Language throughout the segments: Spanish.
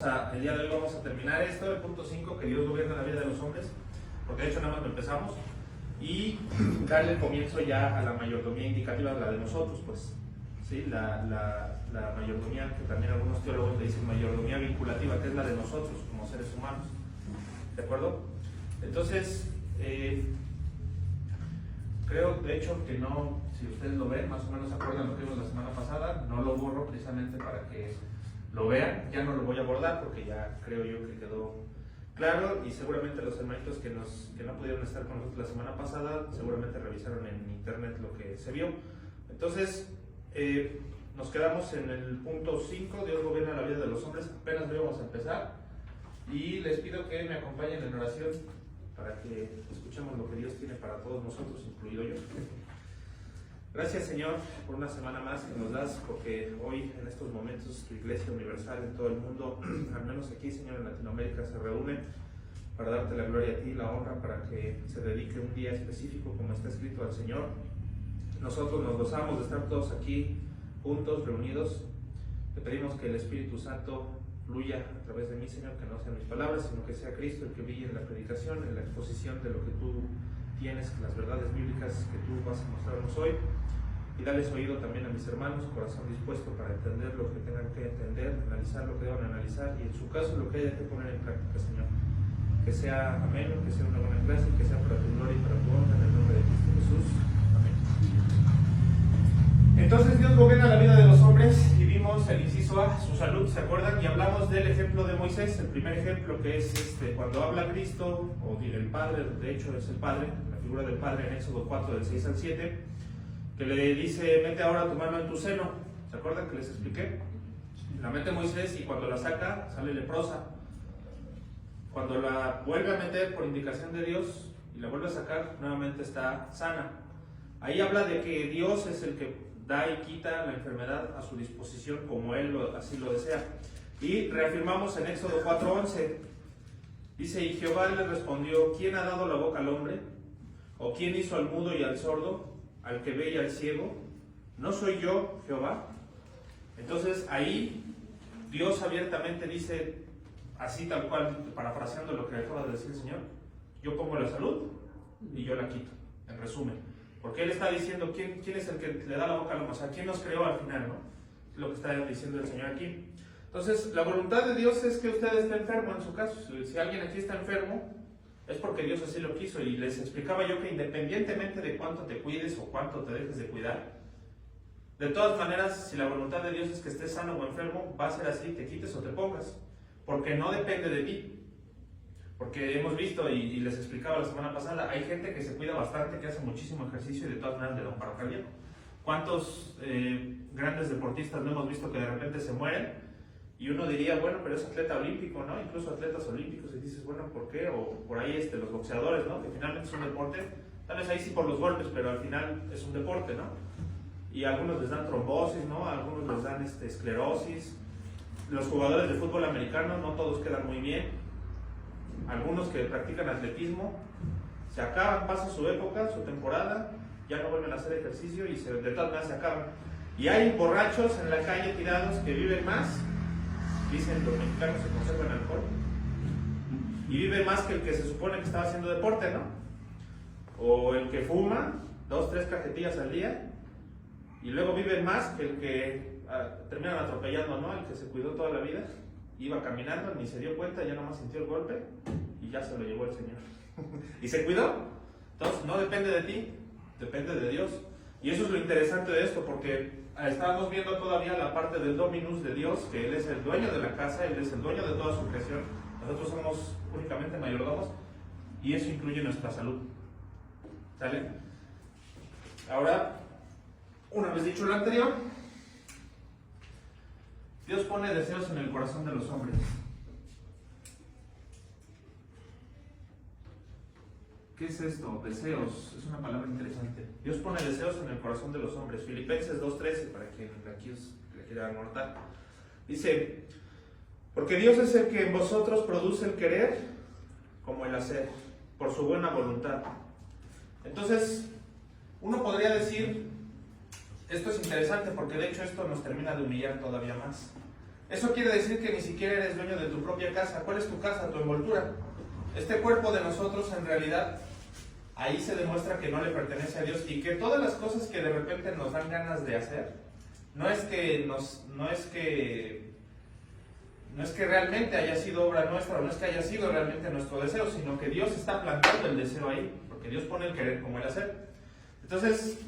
El día de hoy vamos a terminar esto, el punto 5, que Dios gobierna la vida de los hombres, porque de hecho nada más lo empezamos, y darle comienzo ya a la mayordomía indicativa, la de nosotros, pues, ¿sí? La mayordomía, que también algunos teólogos le dicen mayordomía vinculativa, que es la de nosotros como seres humanos, ¿de acuerdo? Entonces, creo de hecho que no, si ustedes lo ven, más o menos se acuerdan lo que vimos la semana pasada, no lo borro precisamente para que lo vean, ya no lo voy a abordar porque ya creo yo que quedó claro, y seguramente los hermanitos que no pudieron estar con nosotros la semana pasada seguramente revisaron en internet lo que se vio. Entonces nos quedamos en el punto 5, Dios gobierna la vida de los hombres. Apenas vamos a empezar y les pido que me acompañen en oración para que escuchemos lo que Dios tiene para todos nosotros, incluido yo. Gracias, Señor, por una semana más que nos das, porque hoy, en estos momentos, tu Iglesia Universal en todo el mundo, al menos aquí, Señor, en Latinoamérica, se reúne para darte la gloria a ti, la honra, para que se dedique un día específico, como está escrito, al Señor. Nosotros nos gozamos de estar todos aquí, juntos, reunidos. Te pedimos que el Espíritu Santo fluya a través de mí, Señor, que no sean mis palabras, sino que sea Cristo el que brille en la predicación, en la exposición de lo que tú tienes, las verdades bíblicas que tú vas a mostrarnos hoy, y darles oído también a mis hermanos, corazón dispuesto para entender lo que tengan que entender, analizar lo que deban analizar, y en su caso lo que haya que poner en práctica, Señor. Que sea ameno, que sea una buena clase, que sea para tu gloria y para tu honra, en el nombre de Cristo Jesús. Amén. Entonces Dios gobierna la vida de los hombres, y vimos el inciso A, su salud, ¿se acuerdan? Y hablamos del ejemplo de Moisés, el primer ejemplo, que es cuando habla Cristo, o el Padre, de hecho es el Padre, la figura del Padre en Éxodo 4, del 6 al 7, que le dice, mete ahora tu mano en tu seno. ¿Se acuerdan que les expliqué? La mete Moisés y cuando la saca, sale leprosa. Cuando la vuelve a meter por indicación de Dios y la vuelve a sacar, nuevamente está sana. Ahí habla de que Dios es el que da y quita la enfermedad a su disposición como Él así lo desea. Y reafirmamos en Éxodo 4:11. Dice, y Jehová le respondió, ¿quién ha dado la boca al hombre? ¿O quién hizo al mudo y al sordo, al que ve y al ciego? ¿No soy yo, Jehová? Entonces ahí Dios abiertamente dice, así tal cual, parafraseando lo que acaba de decir el Señor, yo pongo la salud y yo la quito, en resumen. Porque Él está diciendo, ¿quién es el que le da la boca al hombre? O sea, ¿quién nos creó al final, no? Es lo que está diciendo el Señor aquí. Entonces, la voluntad de Dios es que usted esté enfermo en su caso. Si alguien aquí está enfermo, es porque Dios así lo quiso. Y les explicaba yo que independientemente de cuánto te cuides o cuánto te dejes de cuidar, de todas maneras, si la voluntad de Dios es que estés sano o enfermo, va a ser así, te quites o te pongas. Porque no depende de ti. Porque hemos visto, y les explicaba la semana pasada, hay gente que se cuida bastante, que hace muchísimo ejercicio y de todas maneras le da un paro cardíaco. ¿Cuántos grandes deportistas no hemos visto que de repente se mueren? Y uno diría, bueno, pero es atleta olímpico, ¿no? Incluso atletas olímpicos, y dices, bueno, ¿por qué? O por ahí los boxeadores, ¿no? Que finalmente es un deporte, tal vez ahí sí por los golpes, pero al final es un deporte, ¿no? Y a algunos les dan trombosis, ¿no? A algunos les dan esclerosis. Los jugadores de fútbol americano no todos quedan muy bien. Algunos que practican atletismo se acaban, pasa su época, su temporada, ya no vuelven a hacer ejercicio y de todas maneras se acaban. Y hay borrachos en la calle tirados que viven más, dicen los mexicanos se conservan alcohol, y vive más que el que se supone que estaba haciendo deporte, ¿no? O el que fuma 2, 3 cajetillas al día, y luego vive más que el que terminan atropellando, ¿no? El que se cuidó toda la vida, iba caminando, ni se dio cuenta, ya nomás sintió el golpe y ya se lo llevó el Señor. ¿Y se cuidó? Entonces no depende de ti, depende de Dios. Y eso es lo interesante de esto, porque estábamos viendo todavía la parte del dominus de Dios, que Él es el dueño de la casa, Él es el dueño de toda su creación. Nosotros somos únicamente mayordomos y eso incluye nuestra salud. ¿Sale? Ahora, una vez dicho lo anterior, Dios pone deseos en el corazón de los hombres. ¿Qué es esto? Deseos. Es una palabra interesante. Dios pone deseos en el corazón de los hombres. Filipenses 2:13, para quien aquí le quiera anotar. Dice, porque Dios es el que en vosotros produce el querer como el hacer, por su buena voluntad. Entonces, uno podría decir, esto es interesante porque de hecho esto nos termina de humillar todavía más. Eso quiere decir que ni siquiera eres dueño de tu propia casa. ¿Cuál es tu casa? Tu envoltura. Este cuerpo de nosotros, en realidad, ahí se demuestra que no le pertenece a Dios y que todas las cosas que de repente nos dan ganas de hacer, no es que realmente haya sido obra nuestra, o no es que haya sido realmente nuestro deseo, sino que Dios está plantando el deseo ahí, porque Dios pone el querer como el hacer. Entonces,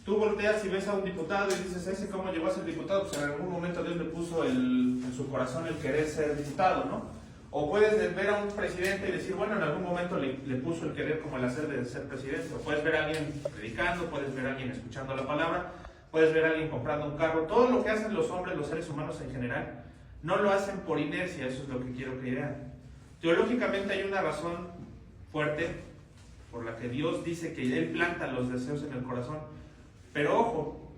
tú volteas y ves a un diputado y dices, ¿ese cómo llegó a ser diputado? Pues en algún momento Dios le puso en su corazón el querer ser diputado, ¿no? O puedes ver a un presidente y decir, bueno, en algún momento le puso el querer como el hacer de ser presidente. O puedes ver a alguien predicando, puedes ver a alguien escuchando la palabra, puedes ver a alguien comprando un carro. Todo lo que hacen los hombres, los seres humanos en general, no lo hacen por inercia, eso es lo que quiero que vean. Teológicamente hay una razón fuerte por la que Dios dice que Él planta los deseos en el corazón. Pero ojo,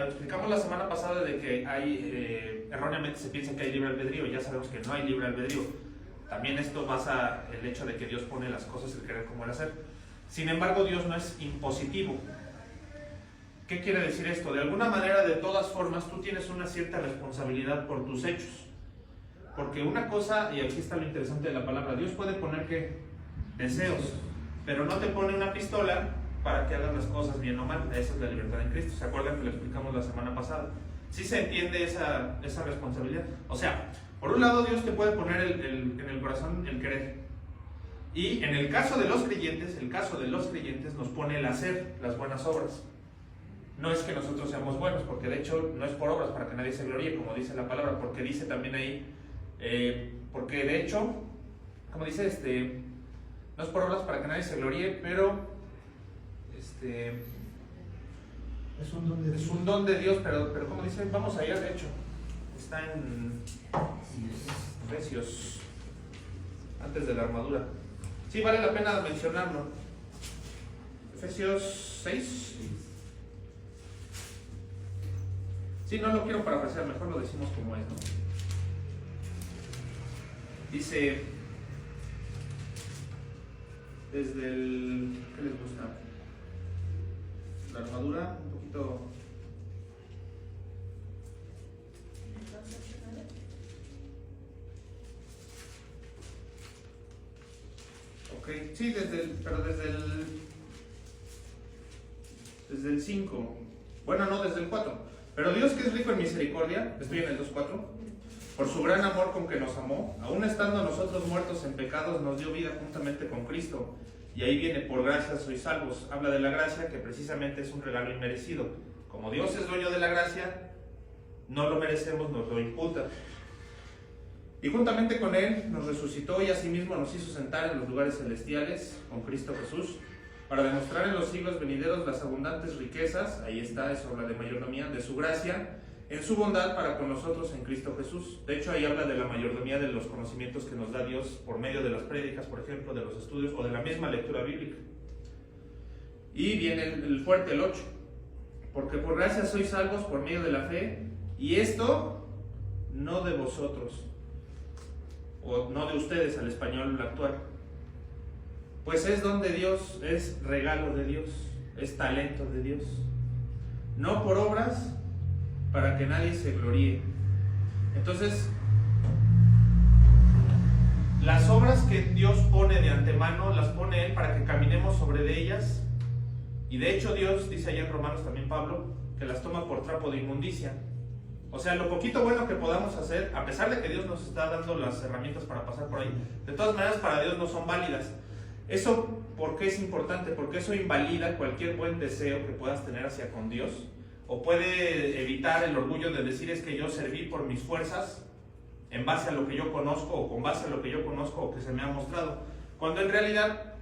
explicamos la semana pasada de que erróneamente se piensa que hay libre albedrío, y ya sabemos que no hay libre albedrío. También esto basa el hecho de que Dios pone las cosas, el querer como el hacer. Sin embargo, Dios no es impositivo. ¿Qué quiere decir esto? De alguna manera, de todas formas, tú tienes una cierta responsabilidad por tus hechos. Porque una cosa, y aquí está lo interesante de la palabra, Dios puede poner ¿qué? Deseos, pero no te pone una pistola para que hagas las cosas bien o mal. Esa es la libertad en Cristo. ¿Se acuerdan que lo explicamos la semana pasada? Sí se entiende esa responsabilidad. O sea, por un lado Dios te puede poner en el corazón el querer. Y en el caso de los creyentes, nos pone el hacer las buenas obras. No es que nosotros seamos buenos, porque de hecho no es por obras para que nadie se gloríe, como dice la palabra, porque dice también ahí, porque de hecho, como dice, no es por obras para que nadie se gloríe, pero es un don de Dios, pero como dice, vamos allá, de hecho, está en Efesios, antes de la armadura. Sí, vale la pena mencionarlo. Efesios 6. Sí, no lo quiero parafrasear, mejor lo decimos como es, ¿no? Dice, desde el... ¿qué les gusta? La armadura, un poquito... Ok, sí, desde el 5. Bueno, no, desde el 4. Pero Dios, que es rico en misericordia, estoy en el 2.4, por su gran amor con que nos amó, aun estando nosotros muertos en pecados, nos dio vida juntamente con Cristo. Y ahí viene, por gracia sois salvos. Habla de la gracia, que precisamente es un regalo inmerecido. Como Dios es dueño de la gracia, no lo merecemos, nos lo imputa. Y juntamente con Él nos resucitó y asimismo nos hizo sentar en los lugares celestiales con Cristo Jesús, para demostrar en los siglos venideros las abundantes riquezas, ahí está, eso habla de mayordomía, de su gracia, en su bondad para con nosotros en Cristo Jesús. De hecho, ahí habla de la mayordomía de los conocimientos que nos da Dios por medio de las prédicas, por ejemplo, de los estudios o de la misma lectura bíblica. Y viene el fuerte, el 8. Porque por gracia sois salvos por medio de la fe, y esto no de vosotros, o no de ustedes al español actual. Pues es don de Dios, es regalo de Dios, es talento de Dios. No por obras, para que nadie se gloríe. Entonces, las obras que Dios pone de antemano, las pone Él para que caminemos sobre de ellas. Y de hecho Dios, dice allá en Romanos también Pablo, que las toma por trapo de inmundicia. O sea, lo poquito bueno que podamos hacer, a pesar de que Dios nos está dando las herramientas para pasar por ahí, de todas maneras para Dios no son válidas. Eso, ¿por qué es importante? Porque eso invalida cualquier buen deseo que puedas tener hacia con Dios, o puede evitar el orgullo de decir es que yo serví por mis fuerzas en base a lo que yo conozco, o con base a lo que yo conozco o que se me ha mostrado, cuando en realidad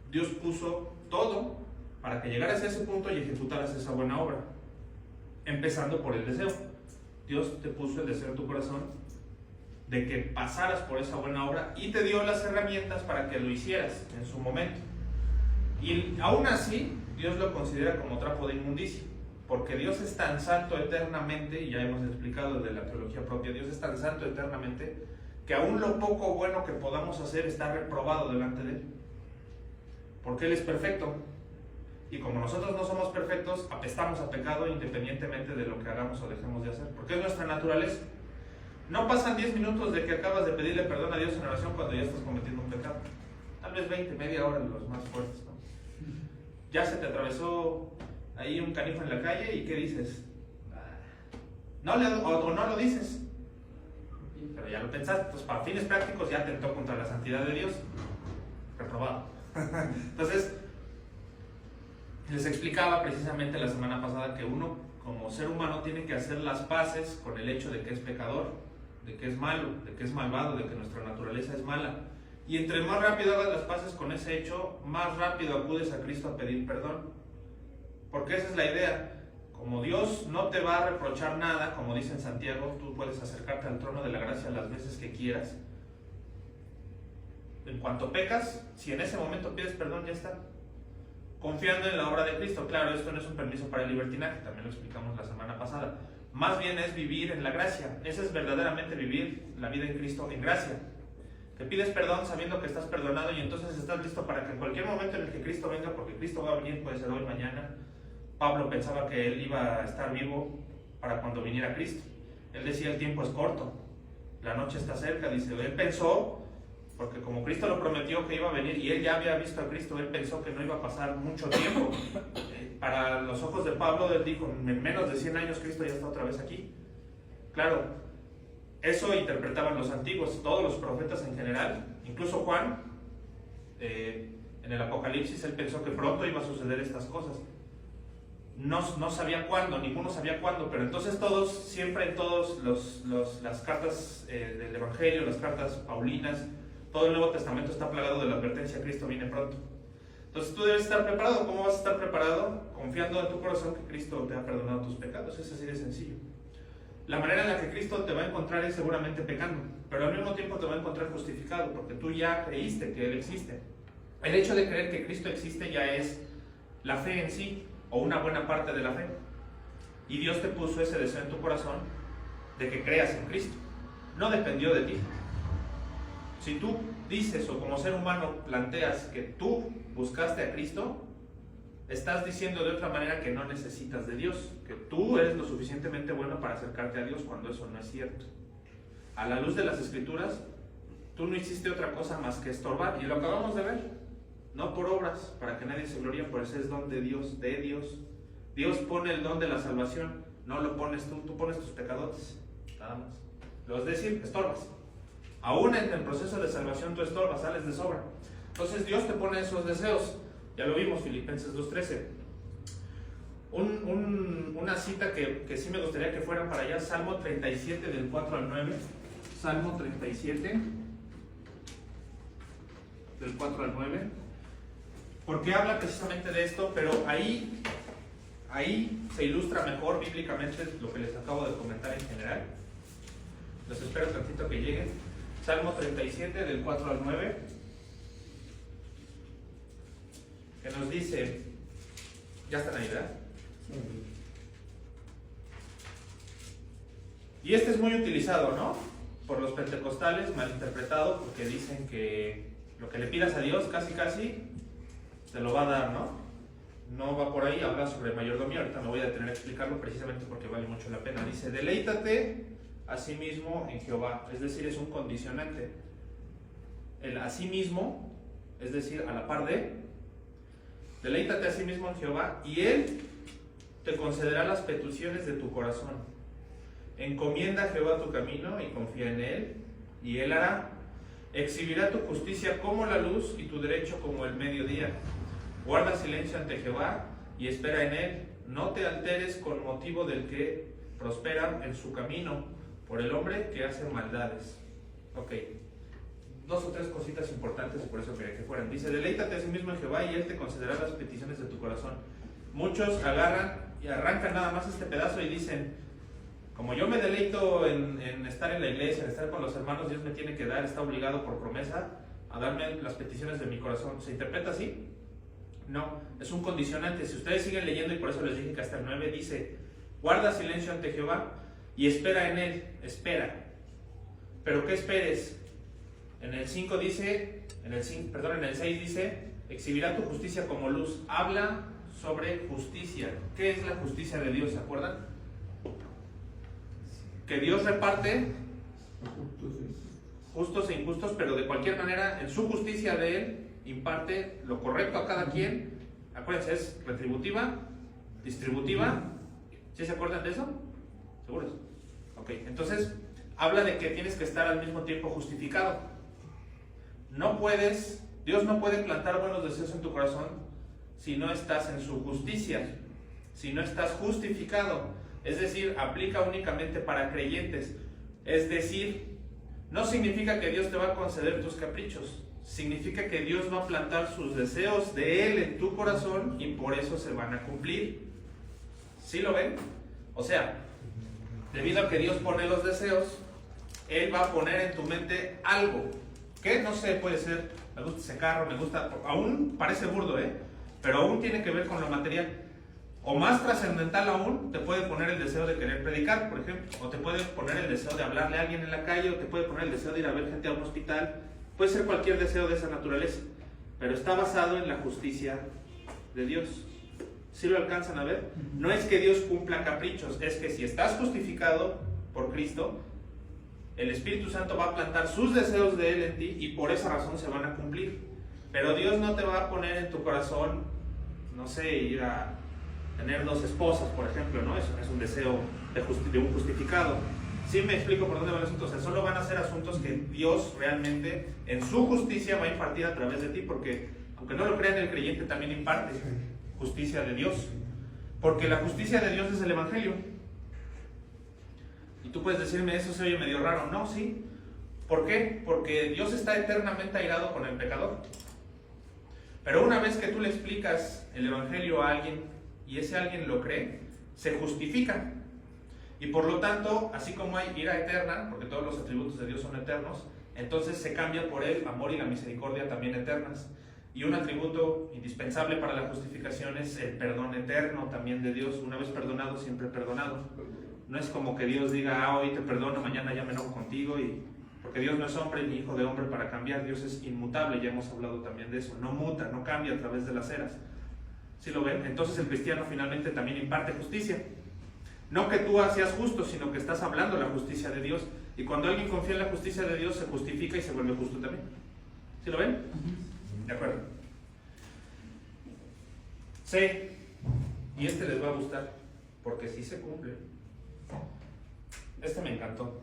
Dios puso todo para que llegaras a ese punto y ejecutaras esa buena obra, empezando por el deseo. Dios te puso el deseo en tu corazón de que pasaras por esa buena obra y te dio las herramientas para que lo hicieras en su momento. Y aún así, Dios lo considera como trapo de inmundicia, porque Dios es tan santo eternamente, y ya hemos explicado desde la teología propia, Dios es tan santo eternamente, que aún lo poco bueno que podamos hacer está reprobado delante de Él, porque Él es perfecto. y como nosotros no somos perfectos, apestamos a pecado independientemente de lo que hagamos o dejemos de hacer, porque es nuestra naturaleza. No pasan 10 minutos de que acabas de pedirle perdón a Dios en oración cuando ya estás cometiendo un pecado. Tal vez 20, media hora los más fuertes, ¿no? Ya se te atravesó ahí un canijo en la calle y ¿qué dices? No lo dices, pero ya lo pensaste. Entonces, para fines prácticos ya atentó contra la santidad de Dios. Reprobado. Entonces, les explicaba precisamente la semana pasada que uno como ser humano tiene que hacer las paces con el hecho de que es pecador, de que es malo, de que es malvado, de que nuestra naturaleza es mala. Y entre más rápido hagas las paces con ese hecho, más rápido acudes a Cristo a pedir perdón. Porque esa es la idea. Como Dios no te va a reprochar nada, como dice en Santiago, tú puedes acercarte al trono de la gracia las veces que quieras. En cuanto pecas, si en ese momento pides perdón, ya está. Confiando en la obra de Cristo. Claro, esto no es un permiso para el libertinaje, también lo explicamos la semana pasada. Más bien es vivir en la gracia. Eso es verdaderamente vivir la vida en Cristo en gracia. Te pides perdón sabiendo que estás perdonado y entonces estás listo para que en cualquier momento en el que Cristo venga, porque Cristo va a venir, puede ser hoy, mañana. Pablo pensaba que él iba a estar vivo para cuando viniera Cristo. Él decía, el tiempo es corto, la noche está cerca, dice. Él pensó, porque como Cristo lo prometió que iba a venir y él ya había visto a Cristo, él pensó que no iba a pasar mucho tiempo. Para los ojos de Pablo, él dijo, en menos de 100 años Cristo ya está otra vez aquí. Claro, eso interpretaban los antiguos, todos los profetas en general, incluso Juan, en el Apocalipsis, él pensó que pronto iba a suceder estas cosas. No sabía cuándo, ninguno sabía cuándo, pero entonces todos, siempre en todas las cartas del Evangelio, las cartas paulinas, todo el Nuevo Testamento está plagado de la advertencia, Cristo viene pronto. Entonces tú debes estar preparado. ¿Cómo vas a estar preparado? Confiando en tu corazón que Cristo te ha perdonado tus pecados. Es así de sencillo. La manera en la que Cristo te va a encontrar es seguramente pecando, pero al mismo tiempo te va a encontrar justificado, porque tú ya creíste que Él existe. El hecho de creer que Cristo existe ya es la fe en sí, o una buena parte de la fe. Y Dios te puso ese deseo en tu corazón de que creas en Cristo. No dependió de ti. Si tú dices o como ser humano planteas que tú buscaste a Cristo, estás diciendo de otra manera que no necesitas de Dios, que tú eres lo suficientemente bueno para acercarte a Dios, cuando eso no es cierto. A la luz de las Escrituras, tú no hiciste otra cosa más que estorbar, y lo acabamos de ver. No por obras, para que nadie se gloríe, por eso es don de Dios, de Dios. Dios pone el don de la salvación, no lo pones tú pones tus pecadotes, nada más. Lo es decir, estorbas. Aún en el proceso de salvación tú estorbas, sales de sobra. Entonces Dios te pone esos deseos. Ya lo vimos, Filipenses 2:13. Una cita que sí me gustaría que fueran para allá, Salmo 37 del 4 al 9. Salmo 37 del 4 al 9. Porque habla precisamente de esto, pero ahí se ilustra mejor bíblicamente lo que les acabo de comentar en general. Los espero tantito que lleguen. Salmo 37 del 4 al 9. Que nos dice, ¿ya están ahí, verdad? Sí. Y este es muy utilizado, ¿no? Por los pentecostales, malinterpretado, porque dicen que lo que le pidas a Dios, casi te lo va a dar, ¿no? No va por ahí, habla sobre mayordomía. Ahorita me voy a detener a explicarlo precisamente porque vale mucho la pena. Dice, deleítate a sí mismo en Jehová, es decir, es un condicionante. El a sí mismo, es decir, a la par de, deleítate a sí mismo en Jehová y Él te concederá las peticiones de tu corazón. Encomienda a Jehová tu camino y confía en Él, y Él hará. Exhibirá tu justicia como la luz y tu derecho como el mediodía. Guarda silencio ante Jehová y espera en Él. No te alteres con motivo del que prospera en su camino, por el hombre que hace maldades. Ok. 2 o 3 cositas importantes y por eso quería que fueran. Dice, deleítate a sí mismo en Jehová y Él te concederá las peticiones de tu corazón. Muchos agarran y arrancan nada más este pedazo y dicen, como yo me deleito en estar en la iglesia, en estar con los hermanos, Dios me tiene que dar, está obligado por promesa a darme las peticiones de mi corazón. ¿Se interpreta así? No, es un condicionante. Si ustedes siguen leyendo, y por eso les dije que hasta el 9 dice, guarda silencio ante Jehová y espera en Él, espera. ¿Pero qué esperes? En el 5 dice, en el 6 dice, exhibirá tu justicia como luz. Habla sobre justicia. ¿Qué es la justicia de Dios? ¿Se acuerdan? Que Dios reparte justos e injustos, pero de cualquier manera, en su justicia de Él, imparte lo correcto a cada quien. Acuérdense, es retributiva, distributiva. ¿Sí se acuerdan de eso? ¿Seguros? Ok, entonces habla de que tienes que estar al mismo tiempo justificado. Dios no puede plantar buenos deseos en tu corazón si no estás en su justicia, si no estás justificado. Es decir, aplica únicamente para creyentes. Es decir, no significa que Dios te va a conceder tus caprichos. Significa que Dios va a plantar sus deseos de Él en tu corazón y por eso se van a cumplir. ¿Sí lo ven? O sea, debido a que Dios pone los deseos, Él va a poner en tu mente algo. Que no sé, puede ser, me gusta ese carro, me gusta, aún parece burdo, pero aún tiene que ver con lo material. O más trascendental aún, te puede poner el deseo de querer predicar, por ejemplo. O te puede poner el deseo de hablarle a alguien en la calle, o te puede poner el deseo de ir a ver gente a un hospital. Puede ser cualquier deseo de esa naturaleza, pero está basado en la justicia de Dios. ¿Sí lo alcanzan a ver? No es que Dios cumpla caprichos, es que si estás justificado por Cristo, el Espíritu Santo va a plantar sus deseos de Él en ti y por esa razón se van a cumplir. Pero Dios no te va a poner en tu corazón, no sé, ir a tener 2 esposas, por ejemplo, ¿no? Eso no es un deseo de un justificado. Sí me explico por dónde van los asuntos. O sea, solo van a ser asuntos que Dios realmente en su justicia va a impartir a través de ti, porque aunque no lo crean, el creyente también imparte justicia de Dios, porque la justicia de Dios es el Evangelio. Y tú puedes decirme, eso se oye medio raro. No, sí. ¿Por qué? Porque Dios está eternamente airado con el pecador. Pero una vez que tú le explicas el Evangelio a alguien y ese alguien lo cree, se justifica. Y por lo tanto, así como hay ira eterna, porque todos los atributos de Dios son eternos, entonces se cambia por el amor y la misericordia también eternas. Y un atributo indispensable para la justificación es el perdón eterno también de Dios. Una vez perdonado, siempre perdonado. No es como que Dios diga, hoy te perdono, mañana ya me enojo contigo, porque Dios no es hombre ni hijo de hombre para cambiar. Dios es inmutable, ya hemos hablado también de eso. No muta, no cambia a través de las eras. ¿Sí lo ven? Entonces el cristiano finalmente también imparte justicia. No que tú seas justo, sino que estás hablando la justicia de Dios. Y cuando alguien confía en la justicia de Dios, se justifica y se vuelve justo también. ¿Sí lo ven? De acuerdo. Sí, y este les va a gustar, porque sí se cumple. Este me encantó.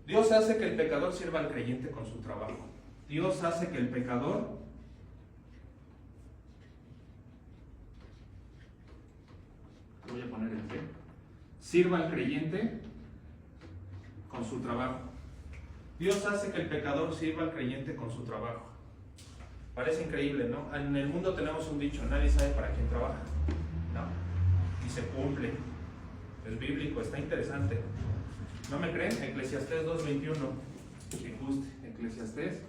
Dios hace que el pecador sirva al creyente con su trabajo. Dios hace que el pecador voy a poner el pie, sirva al creyente con su trabajo. Dios hace que el pecador sirva al creyente con su trabajo. Parece increíble, ¿no? En el mundo tenemos un dicho, nadie sabe para quién trabaja, ¿no? Y se cumple. Es bíblico, está interesante. ¿No me creen? Eclesiastés 2:21. Que guste. Eclesiastés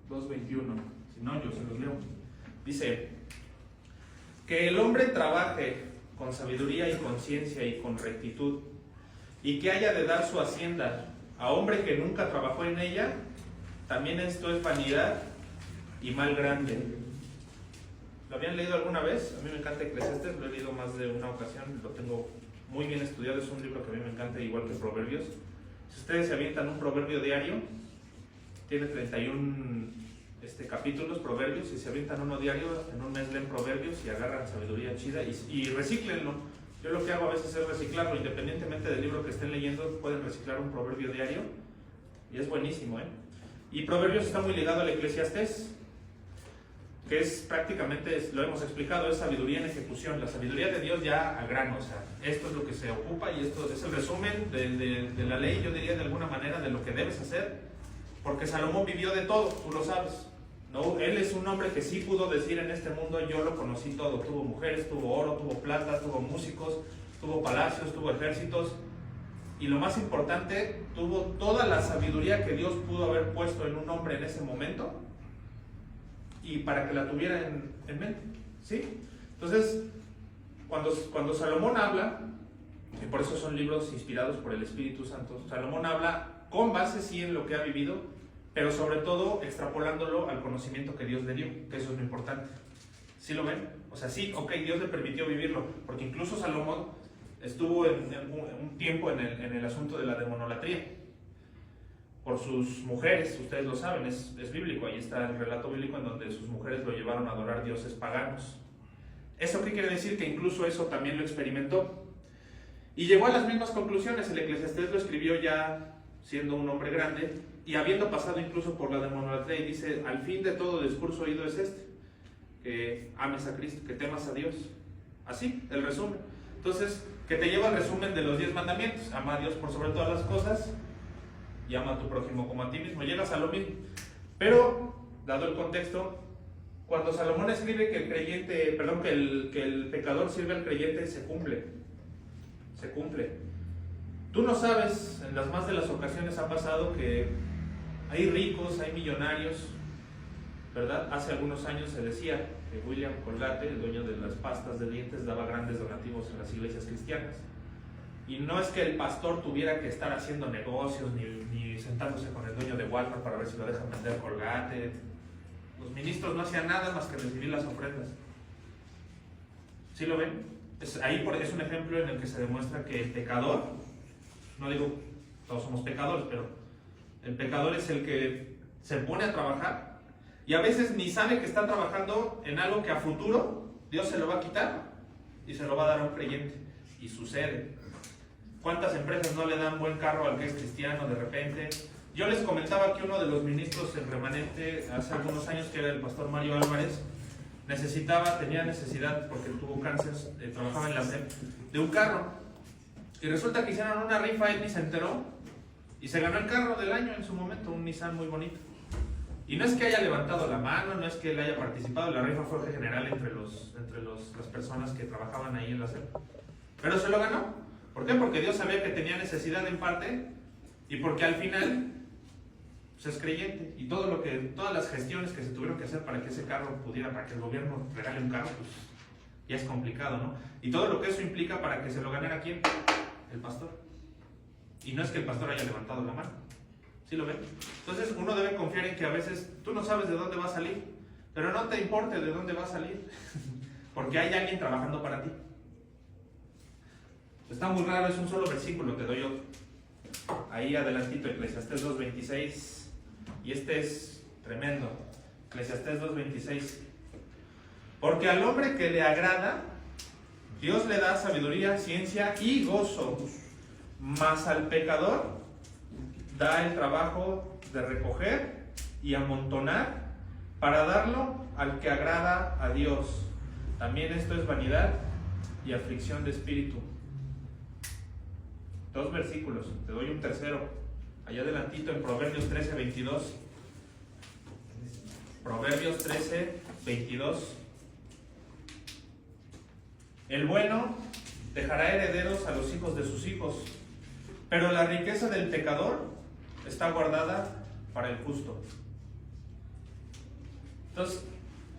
2:21. Si no, yo se los leo. Dice: que el hombre trabaje con sabiduría y conciencia y con rectitud, y que haya de dar su hacienda a hombre que nunca trabajó en ella, también esto es vanidad y mal grande. ¿Lo habían leído alguna vez? A mí me encanta Eclesiastés, lo he leído más de una ocasión, lo tengo muy bien estudiado, es un libro que a mí me encanta, igual que Proverbios. Si ustedes se avientan un proverbio diario, tiene 31 capítulos, Proverbios, y se avientan uno diario, en un mes leen Proverbios y agarran sabiduría chida y recíclenlo. Yo lo que hago a veces es reciclarlo, independientemente del libro que estén leyendo, pueden reciclar un proverbio diario y es buenísimo, Y Proverbios está muy ligado al Eclesiastés, que es prácticamente, lo hemos explicado, es sabiduría en ejecución, la sabiduría de Dios ya a grano, o sea, esto es lo que se ocupa y esto es el resumen de la ley, yo diría de alguna manera, de lo que debes hacer, porque Salomón vivió de todo, tú lo sabes, ¿no? Él es un hombre que sí pudo decir en este mundo, yo lo conocí todo, tuvo mujeres, tuvo oro, tuvo plata, tuvo músicos, tuvo palacios, tuvo ejércitos, y lo más importante, tuvo toda la sabiduría que Dios pudo haber puesto en un hombre en ese momento, y para que la tuviera en mente, ¿sí? Entonces, cuando Salomón habla, y por eso son libros inspirados por el Espíritu Santo, Salomón habla con base sí en lo que ha vivido, pero sobre todo extrapolándolo al conocimiento que Dios le dio, que eso es lo importante. ¿Sí lo ven? O sea, sí, ok, Dios le permitió vivirlo, porque incluso Salomón estuvo en un tiempo en el asunto de la demonolatría por sus mujeres, ustedes lo saben, es bíblico, ahí está el relato bíblico en donde sus mujeres lo llevaron a adorar dioses paganos. ¿Eso qué quiere decir? Que incluso eso también lo experimentó. Y llegó a las mismas conclusiones. El Eclesiastés lo escribió ya siendo un hombre grande y habiendo pasado incluso por la demonolatría, y dice, al fin de todo discurso oído es este, que ames a Cristo, que temas a Dios. Así, el resumen. Entonces, que te lleva al resumen de los 10 mandamientos. Ama a Dios por sobre todas las cosas y ama a tu prójimo como a ti mismo. Llegas a lo mismo. Pero, dado el contexto, cuando Salomón escribe que el creyente, perdón, que el pecador sirve al creyente, se cumple. Se cumple. Tú no sabes, en las más de las ocasiones ha pasado que hay ricos, hay millonarios, ¿verdad? Hace algunos años se decía que William Colgate, el dueño de las pastas de dientes, daba grandes donativos en las iglesias cristianas. Y no es que el pastor tuviera que estar haciendo negocios ni sentándose con el dueño de Walmart para ver si lo dejan vender Colgate. Los ministros no hacían nada más que recibir las ofrendas. ¿Sí lo ven? Ahí es un ejemplo en el que se demuestra que el pecador, no digo todos somos pecadores, pero el pecador es el que se pone a trabajar y a veces ni sabe que está trabajando en algo que a futuro Dios se lo va a quitar y se lo va a dar a un creyente. Y sucede. ¿Cuántas empresas no le dan buen carro al que es cristiano de repente? Yo les comentaba que uno de los ministros en remanente hace algunos años, que era el pastor Mario Álvarez, tenía necesidad, porque tuvo cáncer, trabajaba en la SEP, de un carro. Y resulta que hicieron una rifa, él ni se enteró, y se ganó el carro del año en su momento, un Nissan muy bonito. Y no es que haya levantado la mano, no es que él haya participado, la rifa fue general entre las personas que trabajaban ahí en la SEP. Pero se lo ganó. ¿Por qué? Porque Dios sabía que tenía necesidad en parte, y porque al final pues es creyente, y todas las gestiones que se tuvieron que hacer para que ese carro pudiera, para que el gobierno regale un carro, pues ya es complicado, ¿no? Y todo lo que eso implica para que se lo ganara, ¿quién? El pastor. Y no es que el pastor haya levantado la mano. ¿Sí lo ven? Entonces uno debe confiar en que a veces tú no sabes de dónde va a salir, pero no te importe de dónde va a salir, porque hay alguien trabajando para ti. Está muy raro, es un solo versículo, te doy otro. Ahí adelantito, Eclesiastés 2.26. Y este es tremendo. Eclesiastés 2.26. Porque al hombre que le agrada, Dios le da sabiduría, ciencia y gozo. Mas al pecador da el trabajo de recoger y amontonar para darlo al que agrada a Dios. También esto es vanidad y aflicción de espíritu. 2 versículos, te doy un tercero. Allá adelantito en Proverbios 13:22. Proverbios 13:22. El bueno dejará herederos a los hijos de sus hijos, pero la riqueza del pecador está guardada para el justo. Entonces,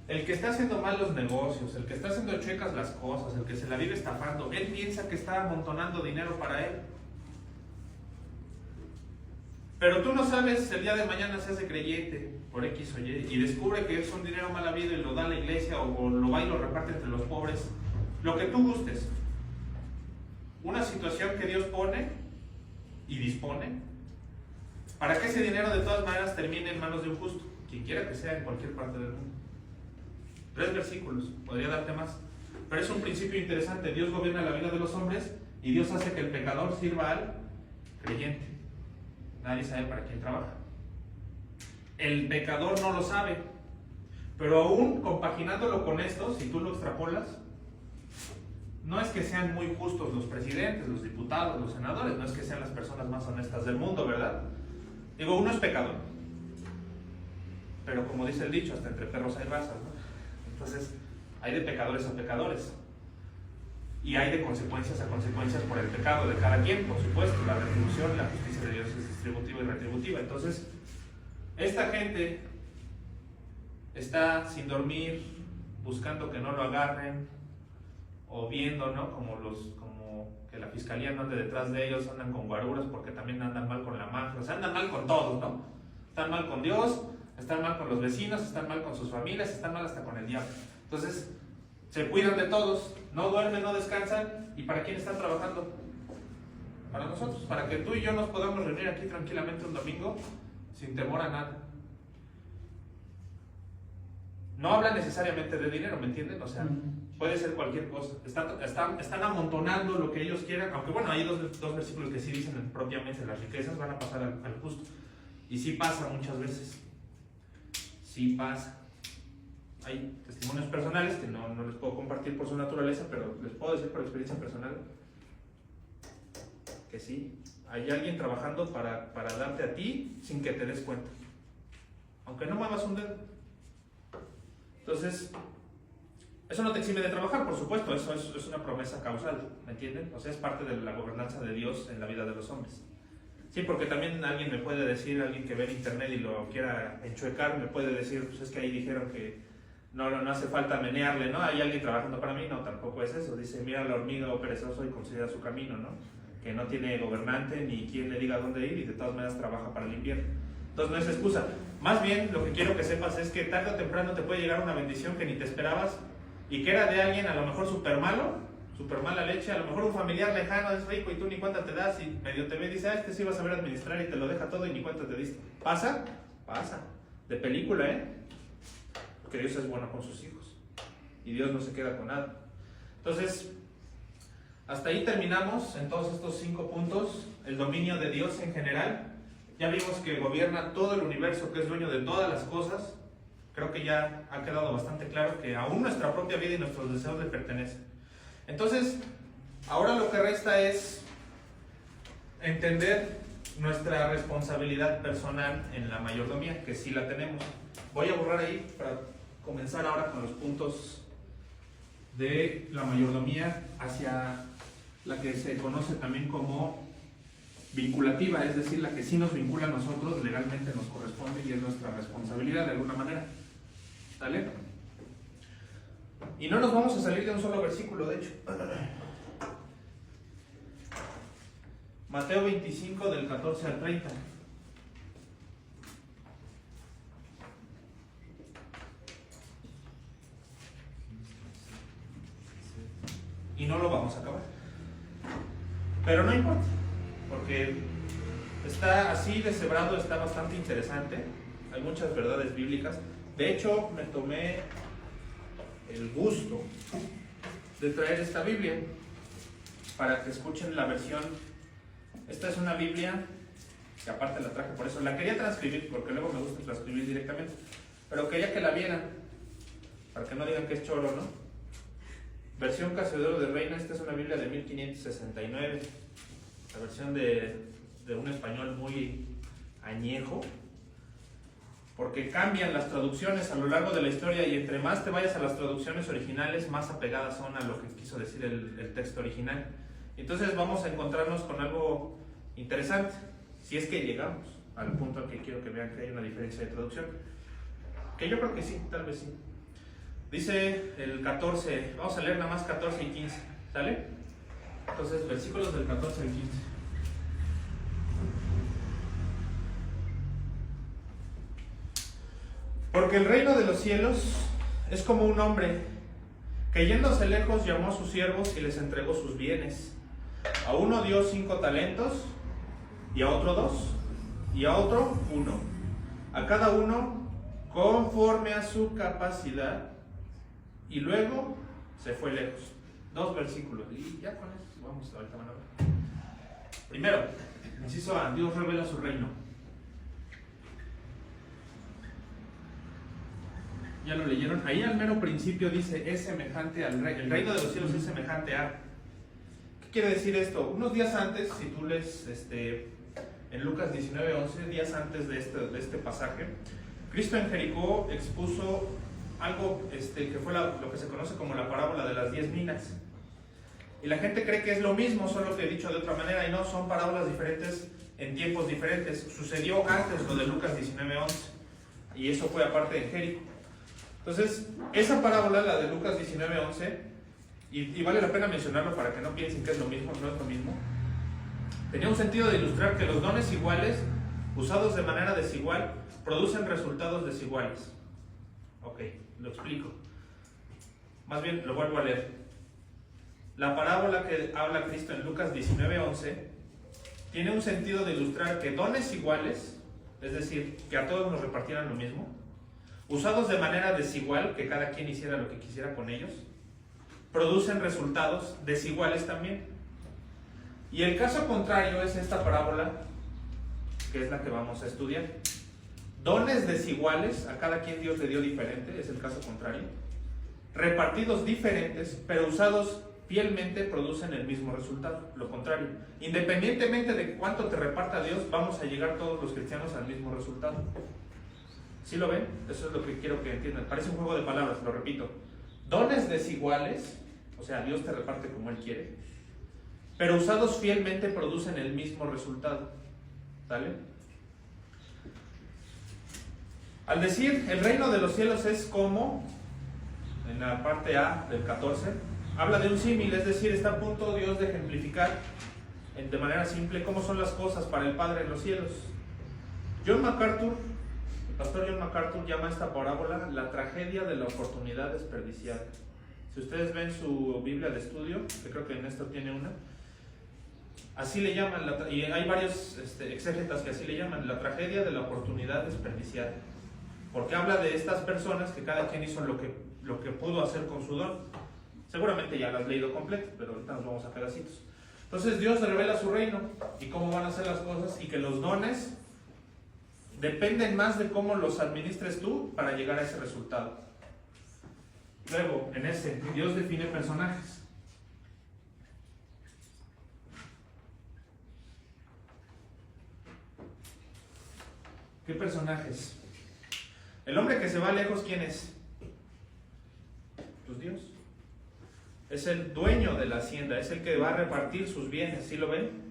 el que está haciendo mal los negocios, el que está haciendo chuecas las cosas, el que se la vive estafando, él piensa que está amontonando dinero para él. Pero tú no sabes, el día de mañana se hace creyente por X o Y y descubre que es un dinero mal habido y lo da a la iglesia o lo va y lo reparte entre los pobres. Lo que tú gustes. Una situación que Dios pone y dispone para que ese dinero de todas maneras termine en manos de un justo, quien quiera que sea en cualquier parte del mundo. 3 versículos, podría darte más. Pero es un principio interesante. Dios gobierna la vida de los hombres y Dios hace que el pecador sirva al creyente. Nadie sabe para quién trabaja. El pecador no lo sabe. Pero aún compaginándolo con esto, si tú lo extrapolas, no es que sean muy justos los presidentes, los diputados, los senadores, no es que sean las personas más honestas del mundo, ¿verdad? Digo, uno es pecador. Pero como dice el dicho, hasta entre perros hay razas, ¿no? Entonces, hay de pecadores a pecadores. Y hay de consecuencias a consecuencias por el pecado de cada quien, por supuesto. La retribución, la justicia de Dios es distributiva y retributiva. Entonces, esta gente está sin dormir, buscando que no lo agarren, o viendo, ¿no? Como que la fiscalía no ande detrás de ellos, andan con guaruras porque también andan mal con la mafia, o sea, andan mal con todos, ¿no? Están mal con Dios, están mal con los vecinos, están mal con sus familias, están mal hasta con el diablo. Entonces, se cuidan de todos, no duermen, no descansan. ¿Y para quién están trabajando? Para nosotros, para que tú y yo nos podamos reunir aquí tranquilamente un domingo sin temor a nada. No habla necesariamente de dinero, ¿me entienden? O sea, puede ser cualquier cosa. Están amontonando lo que ellos quieran, aunque bueno, hay dos versículos que sí dicen propiamente las riquezas van a pasar al justo. Y sí pasa muchas veces. Sí pasa. Hay testimonios personales que no les puedo compartir por su naturaleza, pero les puedo decir por experiencia personal que sí. Hay alguien trabajando para darte a ti sin que te des cuenta. Aunque no muevas un dedo. Entonces, eso no te exime de trabajar, por supuesto, eso es una promesa causal, ¿me entienden? O sea, es parte de la gobernanza de Dios en la vida de los hombres. Sí, porque también alguien me puede decir, alguien que ve en internet y lo quiera enchuecar, me puede decir, pues es que ahí dijeron que no hace falta menearle, ¿no? Hay alguien trabajando para mí, no, tampoco es eso. Dice, mira la hormiga o perezoso y considera su camino, ¿no? Que no tiene gobernante ni quien le diga dónde ir y de todas maneras trabaja para el invierno. Entonces no es excusa. Más bien lo que quiero que sepas es que tarde o temprano te puede llegar una bendición que ni te esperabas y que era de alguien a lo mejor súper malo, súper mala leche, a lo mejor un familiar lejano es rico y tú ni cuenta te das y medio te ve y dice, este sí vas a saber administrar y te lo deja todo y ni cuenta te diste. ¿Pasa? Pasa. De película, Porque Dios es bueno con sus hijos y Dios no se queda con nada. Entonces, hasta ahí terminamos en todos estos 5 puntos. El dominio de Dios en general. Ya vimos que gobierna todo el universo, que es dueño de todas las cosas. Creo que ya ha quedado bastante claro que aún nuestra propia vida y nuestros deseos le pertenecen. Entonces, ahora lo que resta es entender nuestra responsabilidad personal en la mayordomía, que sí la tenemos. Voy a borrar ahí para comenzar ahora con los puntos de la mayordomía hacia la que se conoce también como vinculativa, es decir, la que sí nos vincula a nosotros, legalmente nos corresponde y es nuestra responsabilidad de alguna manera. ¿Sale? Y no nos vamos a salir de un solo versículo, de hecho. Mateo 25 del 14 al 30. Y no lo vamos a acabar. Pero no importa, porque está así deshebrado, está bastante interesante. Hay muchas verdades bíblicas. De hecho, me tomé el gusto de traer esta Biblia para que escuchen la versión. Esta es una Biblia que aparte la traje por eso. La quería transcribir porque luego me gusta transcribir directamente, pero quería que la vieran para que no digan que es choro, ¿no? Versión Casiodoro de Reina. Esta es una Biblia de 1569, la versión de un español muy añejo, porque cambian las traducciones a lo largo de la historia y entre más te vayas a las traducciones originales, más apegadas son a lo que quiso decir el texto original. Entonces vamos a encontrarnos con algo interesante, si es que llegamos al punto al que quiero que vean que hay una diferencia de traducción, que yo creo que sí, tal vez sí. Dice el 14, vamos a leer nada más 14 y 15, ¿sale? Entonces, versículos del 14 al 15. Porque el reino de los cielos es como un hombre que yéndose lejos llamó a sus siervos y les entregó sus bienes. A uno dio 5 talentos, y a otro 2, y a otro 1. A cada uno conforme a su capacidad, y luego se fue lejos. 2 versículos, y ya con eso vamos ahorita van a ver. Primero, inciso A, Dios revela su reino. ¿Ya lo leyeron? Ahí al mero principio dice, es semejante al reino. El reino de los cielos es semejante a... ¿Qué quiere decir esto? Unos días antes, si tú lees en Lucas 19, 11, días antes de este pasaje, Cristo en Jericó expuso algo que fue lo que se conoce como la parábola de las 10 minas. Y la gente cree que es lo mismo, solo que dicho de otra manera, y no, son parábolas diferentes en tiempos diferentes. Sucedió antes lo de Lucas 19, 11, y eso fue aparte de Jericó. Entonces, esa parábola, la de Lucas 19, 11, y vale la pena mencionarlo para que no piensen que es lo mismo, no es lo mismo, tenía un sentido de ilustrar que los dones iguales, usados de manera desigual, producen resultados desiguales. Ok, lo explico. Más bien, lo vuelvo a leer. La parábola que habla Cristo en Lucas 19:11 tiene un sentido de ilustrar que dones iguales, es decir, que a todos nos repartieran lo mismo, usados de manera desigual, que cada quien hiciera lo que quisiera con ellos, producen resultados desiguales también. Y el caso contrario es esta parábola, que es la que vamos a estudiar. Dones desiguales, a cada quien Dios le dio diferente, es el caso contrario. Repartidos diferentes, pero usados fielmente, producen el mismo resultado, lo contrario. Independientemente de cuánto te reparta Dios, vamos a llegar todos los cristianos al mismo resultado. ¿Sí lo ven? Eso es lo que quiero que entiendan. Parece un juego de palabras, lo repito. Dones desiguales, o sea, Dios te reparte como Él quiere, pero usados fielmente producen el mismo resultado. ¿Sale? Al decir el reino de los cielos es como, en la parte A del 14, habla de un símil, es decir, está a punto Dios de ejemplificar de manera simple cómo son las cosas para el Padre en los cielos. El pastor John MacArthur llama a esta parábola la tragedia de la oportunidad desperdiciada. Si ustedes ven su Biblia de estudio, que creo que en esto tiene una, así le llaman, y hay varios exégetas que así le llaman, la tragedia de la oportunidad desperdiciada. Porque habla de estas personas que cada quien hizo lo que pudo hacer con su don. Seguramente ya lo has leído completo, pero ahorita nos vamos a pedacitos. Entonces Dios revela su reino y cómo van a ser las cosas, y que los dones dependen más de cómo los administres tú para llegar a ese resultado. Luego, en ese, Dios define personajes. ¿Qué personajes? El hombre que se va lejos, ¿quién es? Pues Dios. Es el dueño de la hacienda, es el que va a repartir sus bienes, ¿sí lo ven?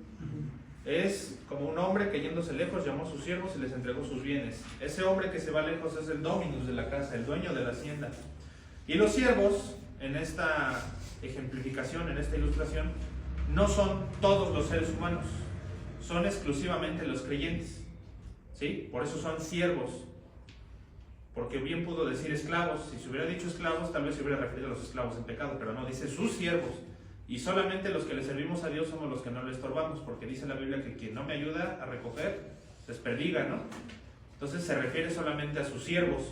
Es como un hombre que yéndose lejos llamó a sus siervos y les entregó sus bienes. Ese hombre que se va lejos es el dominus de la casa, el dueño de la hacienda. Y los siervos, en esta ejemplificación, en esta ilustración, no son todos los seres humanos, son exclusivamente los creyentes, ¿sí? Por eso son siervos. Porque bien pudo decir esclavos. Si se hubiera dicho esclavos, tal vez se hubiera referido a los esclavos en pecado, pero no, dice sus siervos. Y solamente los que le servimos a Dios somos los que no le estorbamos, porque dice la Biblia que quien no me ayuda a recoger, desperdiga, ¿no? Entonces se refiere solamente a sus siervos.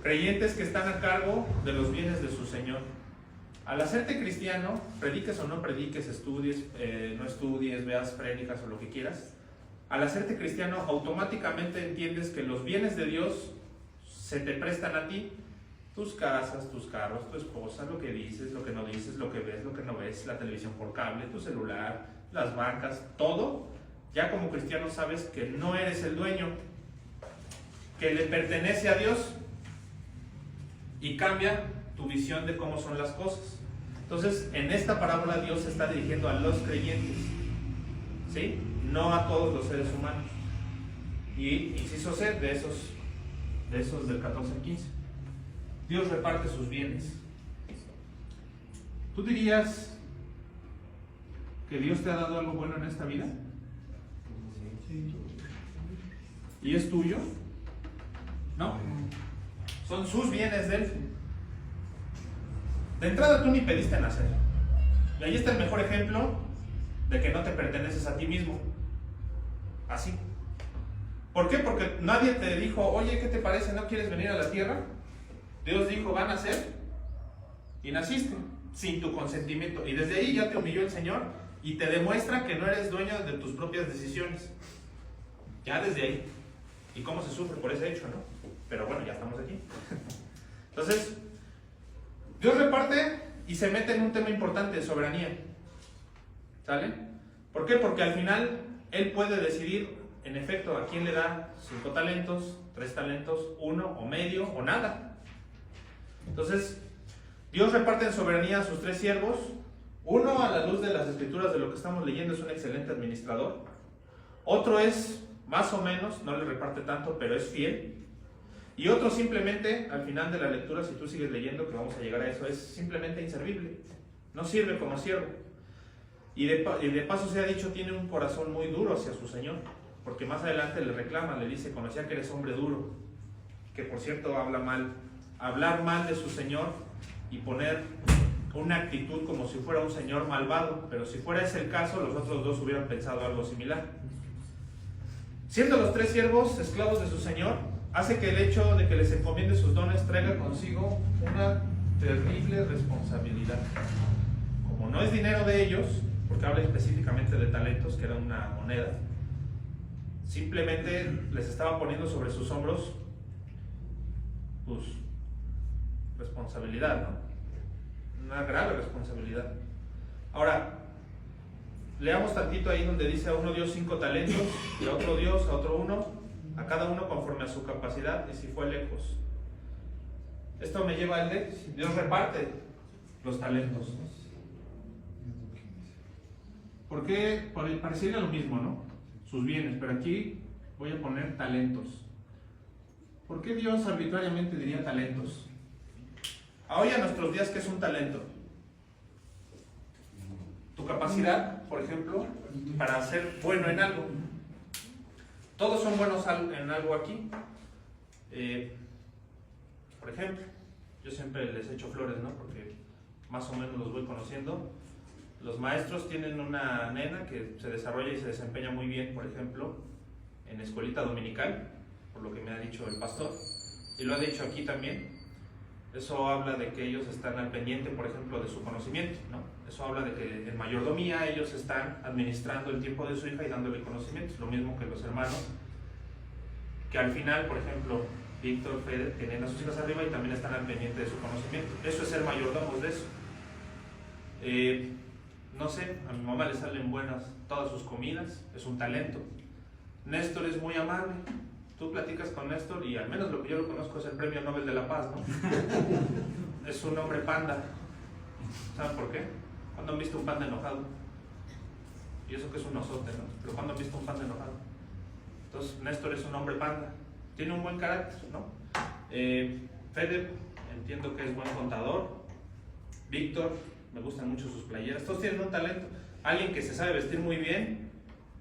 Creyentes que están a cargo de los bienes de su Señor. Al hacerte cristiano, prediques o no prediques, estudies, no estudies, veas prédicas o lo que quieras, al hacerte cristiano automáticamente entiendes que los bienes de Dios se te prestan a ti. Tus casas, tus carros, tu esposa, lo que dices, lo que no dices, lo que ves, lo que no ves, la televisión por cable, tu celular, las bancas, todo. Ya como cristiano sabes que no eres el dueño, que le pertenece a Dios, y cambia tu visión de cómo son las cosas. Entonces, en esta parábola Dios se está dirigiendo a los creyentes, ¿sí? No a todos los seres humanos. Y inciso C, de esos del 14 al 15. Dios reparte sus bienes. ¿Tú dirías que Dios te ha dado algo bueno en esta vida? Sí. ¿Y es tuyo? ¿No? Son sus bienes de Él. De entrada tú ni pediste nacer. Y ahí está el mejor ejemplo de que no te perteneces a ti mismo. Así. ¿Por qué? Porque nadie te dijo, oye, ¿qué te parece? ¿No quieres venir a la tierra? Dios dijo, van a nacer. Y naciste, sin tu consentimiento. Y desde ahí ya te humilló el Señor y te demuestra que no eres dueño de tus propias decisiones. Ya desde ahí. ¿Y cómo se sufre por ese hecho, no? Pero bueno, ya estamos aquí. Entonces, Dios reparte y se mete en un tema importante de soberanía. ¿Sale? ¿Por qué? Porque al final Él puede decidir, en efecto, a quién le da 5 talentos, 3 talentos, 1 o medio o nada. Entonces, Dios reparte en soberanía a sus 3 siervos. Uno, a la luz de las escrituras de lo que estamos leyendo, es un excelente administrador. Otro es más o menos, no le reparte tanto, pero es fiel. Y otro simplemente, al final de la lectura, si tú sigues leyendo, que vamos a llegar a eso, es simplemente inservible. No sirve como siervo. Y de paso se ha dicho, tiene un corazón muy duro hacia su Señor. Porque más adelante le reclama, le dice, conocía que eres hombre duro. Que por cierto hablar mal de su Señor y poner una actitud como si fuera un señor malvado, pero si fuera ese el caso, los otros dos hubieran pensado algo similar. Siendo los 3 siervos esclavos de su señor, hace que el hecho de que les encomiende sus dones traiga consigo una terrible responsabilidad. Como no es dinero de ellos, porque habla específicamente de talentos, que era una moneda, simplemente les estaba poniendo sobre sus hombros, pues, responsabilidad, ¿no? Una grave responsabilidad. Ahora, leamos tantito ahí donde dice: a uno dio 5 talentos, y a otro Dios, a otro 1, a cada uno conforme a su capacidad, y si fue lejos. Esto me lleva al de Dios reparte los talentos. ¿Por qué? Pareciera lo mismo, ¿no? Sus bienes, pero aquí voy a poner talentos. ¿Por qué Dios arbitrariamente diría talentos? Hoy a nuestros días, ¿qué es un talento? Tu capacidad, por ejemplo, para ser bueno en algo. Todos son buenos en algo aquí. Por ejemplo, yo siempre les echo flores, ¿no? Porque más o menos los voy conociendo. Los maestros tienen una nena que se desarrolla y se desempeña muy bien, por ejemplo, en escuelita dominical, por lo que me ha dicho el pastor, y lo ha dicho aquí también. Eso habla de que ellos están al pendiente, por ejemplo, de su conocimiento, ¿no? Eso habla de que en mayordomía ellos están administrando el tiempo de su hija y dándole conocimientos, lo mismo que los hermanos, que al final, por ejemplo, Víctor, Fede, tienen a sus hijas arriba y también están al pendiente de su conocimiento. Eso es ser mayordomos de eso. No sé, a mi mamá le salen buenas todas sus comidas, es un talento. Néstor es muy amable. Tú platicas con Néstor y al menos lo que yo lo conozco es el Premio Nobel de la Paz, ¿no? Es un hombre panda. ¿Saben por qué? ¿Cuándo han visto un panda enojado? Y eso que es un osote, ¿no? Pero ¿cuándo han visto un panda enojado? Entonces, Néstor es un hombre panda. Tiene un buen carácter, ¿no? Fede, entiendo que es buen contador. Víctor, me gustan mucho sus playeras. Todos tienen un talento. Alguien que se sabe vestir muy bien.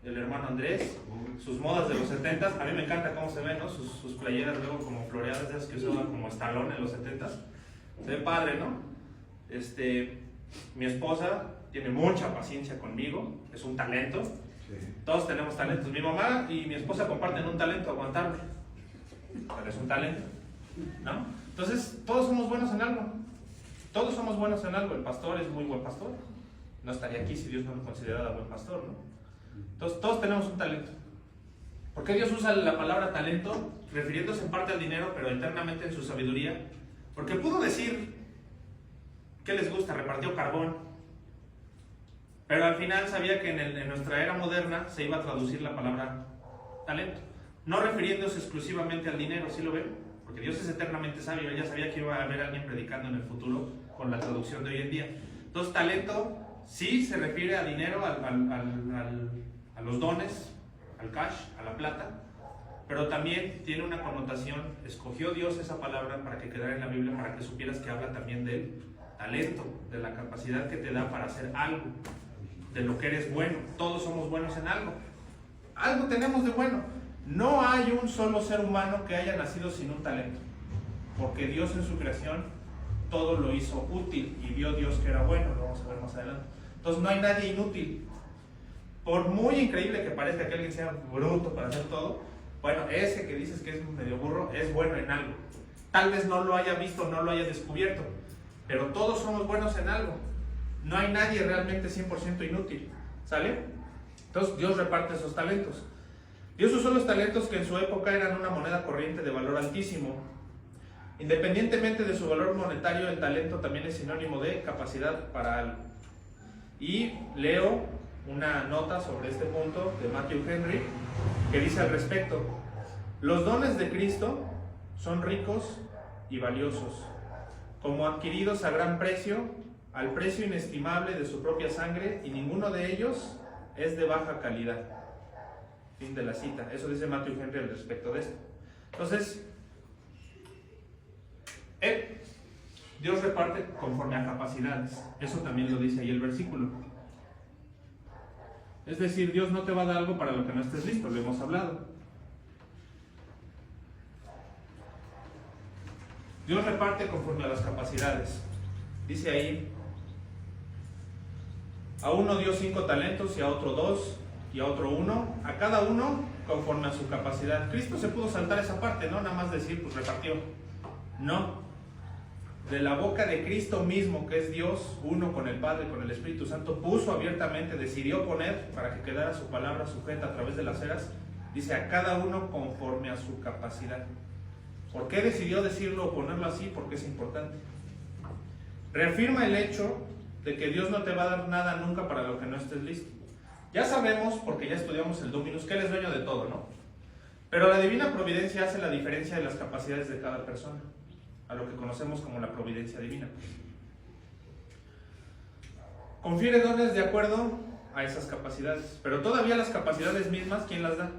El hermano Andrés, sus modas de los 70s, a mí me encanta cómo se ven, ¿no? Sus playeras luego como floreadas, de esas que usaban como Stallone en los 70s. Se ve padre, ¿no? Mi esposa tiene mucha paciencia conmigo, es un talento. Todos tenemos talentos. Mi mamá y mi esposa comparten un talento, aguantarme. Pero es un talento, ¿no? Entonces, todos somos buenos en algo. Todos somos buenos en algo. El pastor es muy buen pastor. No estaría aquí si Dios no lo considerara buen pastor, ¿no? Entonces, todos tenemos un talento. ¿Por qué Dios usa la palabra talento, refiriéndose en parte al dinero, pero internamente en su sabiduría? Porque pudo decir, ¿qué les gusta? Repartió carbón. Pero al final sabía que en nuestra era moderna se iba a traducir la palabra talento. No refiriéndose exclusivamente al dinero, ¿sí lo ven? Porque Dios es eternamente sabio. Él ya sabía que iba a haber alguien predicando en el futuro con la traducción de hoy en día. Entonces, talento sí se refiere a dinero, a los dones, al cash, a la plata, pero también tiene una connotación. Escogió Dios esa palabra para que quedara en la Biblia, para que supieras que habla también del talento, de la capacidad que te da para hacer algo, de lo que eres bueno. Todos somos buenos en algo. Algo tenemos de bueno. No hay un solo ser humano que haya nacido sin un talento, porque Dios en su creación todo lo hizo útil y vio Dios que era bueno. Lo vamos a ver más adelante. Entonces no hay nadie inútil. Por muy increíble que parezca que alguien sea bruto para hacer todo, bueno, ese que dices que es medio burro es bueno en algo. Tal vez no lo haya visto, no lo haya descubierto, pero todos somos buenos en algo. No hay nadie realmente 100% inútil, ¿sale? Entonces Dios reparte esos talentos. Dios usó los talentos que en su época eran una moneda corriente de valor altísimo. Independientemente de su valor monetario, el talento también es sinónimo de capacidad para algo. Y leo una nota sobre este punto de Matthew Henry que dice al respecto: los dones de Cristo son ricos y valiosos, como adquiridos a gran precio, al precio inestimable de su propia sangre, y ninguno de ellos es de baja calidad. Fin de la cita. Eso dice Matthew Henry al respecto de esto. Entonces, Dios reparte conforme a capacidades. Eso también lo dice ahí el versículo. Es decir, Dios no te va a dar algo para lo que no estés listo, lo hemos hablado. Dios reparte conforme a las capacidades. Dice ahí, a uno dio 5 talentos y a otro 2 y a otro 1, a cada uno conforme a su capacidad. Cristo se pudo saltar esa parte, no nada más decir, pues repartió. No. De la boca de Cristo mismo, que es Dios, uno con el Padre y con el Espíritu Santo, puso abiertamente, decidió poner, para que quedara su palabra sujeta a través de las eras, dice, a cada uno conforme a su capacidad. ¿Por qué decidió decirlo o ponerlo así? Porque es importante. Reafirma el hecho de que Dios no te va a dar nada nunca para lo que no estés listo. Ya sabemos, porque ya estudiamos el Dominus, que Él es dueño de todo, ¿no? Pero la divina providencia hace la diferencia de las capacidades de cada persona, a lo que conocemos como la providencia divina. Confiere dones de acuerdo a esas capacidades, pero todavía las capacidades mismas, ¿quién las da?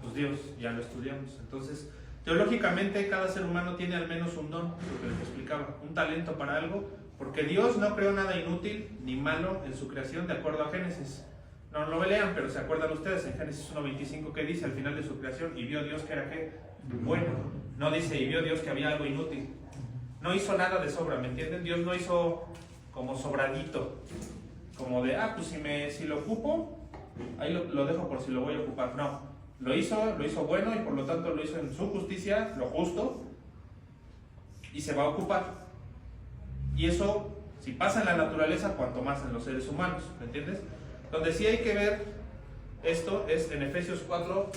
Pues Dios, ya lo estudiamos. Entonces, teológicamente cada ser humano tiene al menos un don, lo que les explicaba, un talento para algo, porque Dios no creó nada inútil ni malo en su creación, de acuerdo a Génesis. No lo lean, pero se acuerdan ustedes en Génesis 1:25 que dice al final de su creación, y vio Dios que era ¿qué? Bueno. No dice, y vio Dios que había algo inútil. No hizo nada de sobra, ¿me entienden? Dios no hizo como sobradito, como de, pues si lo ocupo, ahí lo dejo por si lo voy a ocupar. No, lo hizo bueno y por lo tanto lo hizo en su justicia, lo justo, y se va a ocupar. Y eso, si pasa en la naturaleza, cuanto más en los seres humanos, ¿me entiendes? Donde sí hay que ver esto es en Efesios 4,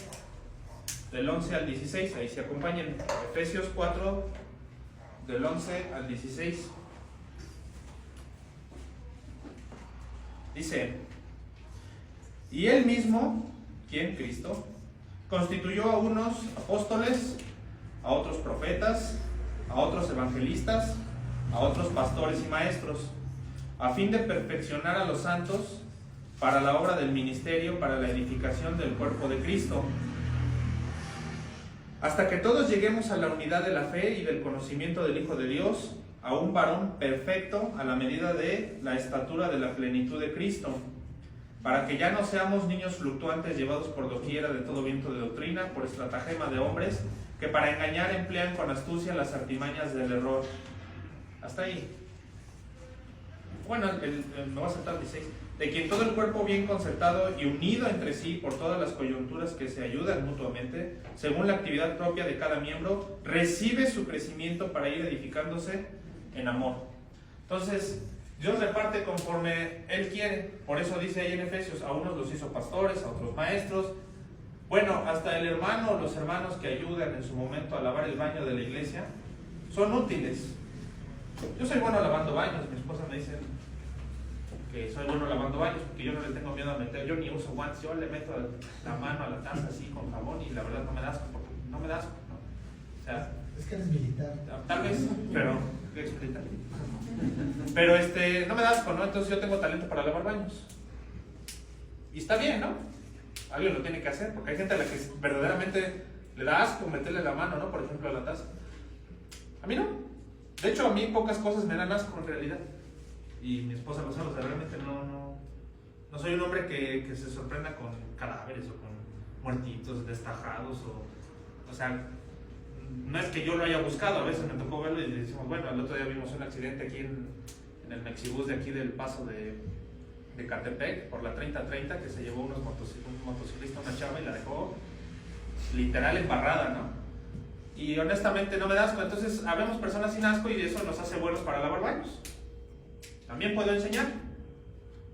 del 11 al 16, ahí se acompañan. Efesios 4, del 11 al 16. Dice, y Él mismo, ¿quién? Cristo, constituyó a unos apóstoles, a otros profetas, a otros evangelistas, a otros pastores y maestros, a fin de perfeccionar a los santos para la obra del ministerio, para la edificación del cuerpo de Cristo, hasta que todos lleguemos a la unidad de la fe y del conocimiento del Hijo de Dios, a un varón perfecto a la medida de la estatura de la plenitud de Cristo, para que ya no seamos niños fluctuantes llevados por doquiera de todo viento de doctrina, por estratagema de hombres, que para engañar emplean con astucia las artimañas del error. Hasta ahí. Bueno, me va a saltar 16. De quien todo el cuerpo bien concertado y unido entre sí por todas las coyunturas que se ayudan mutuamente, según la actividad propia de cada miembro, recibe su crecimiento para ir edificándose en amor. Entonces, Dios reparte conforme Él quiere. Por eso dice ahí en Efesios, a unos los hizo pastores, a otros maestros. Bueno, hasta el hermano o los hermanos que ayudan en su momento a lavar el baño de la iglesia, son útiles. Yo soy bueno lavando baños, mi esposa me dice que soy bueno lavando baños porque yo no le tengo miedo a meter, yo ni uso guantes, yo le meto la mano a la taza así con jabón y la verdad no me da asco, porque no me da asco, ¿no? O sea, es que eres militar. Tal vez, pero ¿qué explicar? Pero no me da asco, ¿no? Entonces yo tengo talento para lavar baños. Y está bien, ¿no? Alguien lo tiene que hacer, porque hay gente a la que verdaderamente le da asco meterle la mano, ¿no? Por ejemplo, a la taza. A mí no. De hecho, a mí pocas cosas me dan asco en realidad. Y mi esposa lo sabe, o sea, realmente no soy un hombre que se sorprenda con cadáveres o con muertitos, destajados, o sea, no es que yo lo haya buscado, a veces me tocó verlo y decimos, bueno, el otro día vimos un accidente aquí en el Mexibus de aquí del paso de Catepec, por la 3030, que se llevó un motociclista, una chava y la dejó literal embarrada, ¿no? Y honestamente no me da asco. Entonces, habemos personas sin asco y eso nos hace buenos para lavar baños. También puedo enseñar.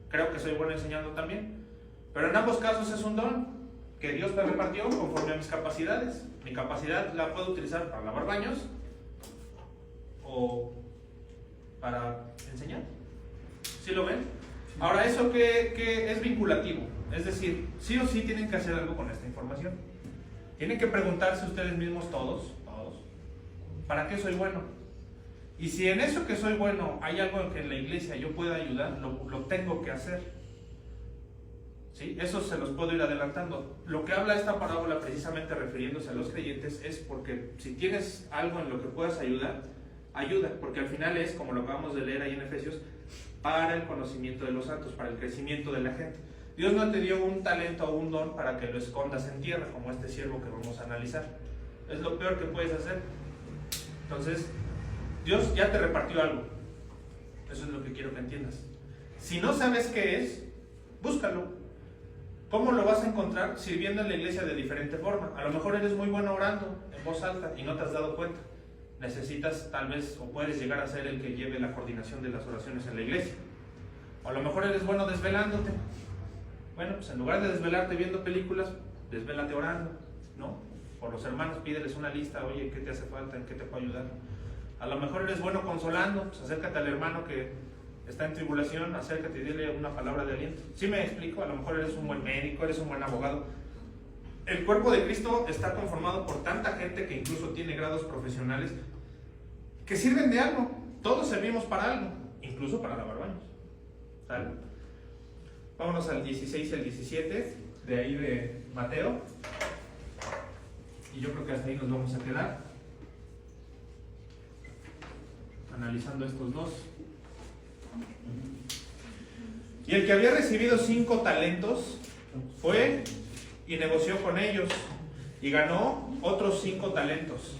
Creo que soy bueno enseñando también. Pero en ambos casos es un don que Dios me repartió conforme a mis capacidades. Mi capacidad la puedo utilizar para lavar baños o para enseñar. ¿Sí lo ven? Ahora, eso que es vinculativo. Es decir, sí o sí tienen que hacer algo con esta información. Tienen que preguntarse ustedes mismos todos, ¿para qué soy bueno? Y si en eso que soy bueno hay algo en que en la iglesia yo pueda ayudar, lo tengo que hacer. ¿Sí? Eso se los puedo ir adelantando. Lo que habla esta parábola precisamente refiriéndose a los creyentes es porque si tienes algo en lo que puedas ayudar, ayuda, porque al final es, como lo acabamos de leer ahí en Efesios, para el conocimiento de los santos, para el crecimiento de la gente. Dios no te dio un talento o un don para que lo escondas en tierra, como este siervo que vamos a analizar. Es lo peor que puedes hacer. Entonces, Dios ya te repartió algo. Eso es lo que quiero que entiendas. Si no sabes qué es, búscalo. ¿Cómo lo vas a encontrar? Sirviendo en la iglesia de diferente forma. A lo mejor eres muy bueno orando en voz alta y no te has dado cuenta. Necesitas tal vez, o puedes llegar a ser el que lleve la coordinación de las oraciones en la iglesia. O a lo mejor eres bueno desvelándote. Bueno, pues en lugar de desvelarte viendo películas, desvélate orando, ¿no? Por los hermanos, pídeles una lista, oye, ¿qué te hace falta? ¿En qué te puedo ayudar? A lo mejor eres bueno consolando, pues acércate al hermano que está en tribulación, acércate y dile una palabra de aliento. ¿Sí me explico? A lo mejor eres un buen médico, eres un buen abogado. El cuerpo de Cristo está conformado por tanta gente que incluso tiene grados profesionales que sirven de algo. Todos servimos para algo, incluso para lavar baños. ¿Sale? Vámonos al 16 y al 17, de ahí de Mateo. Y yo creo que hasta ahí nos vamos a quedar, analizando estos dos. Y el que había recibido 5 talentos fue y negoció con ellos y ganó otros 5 talentos.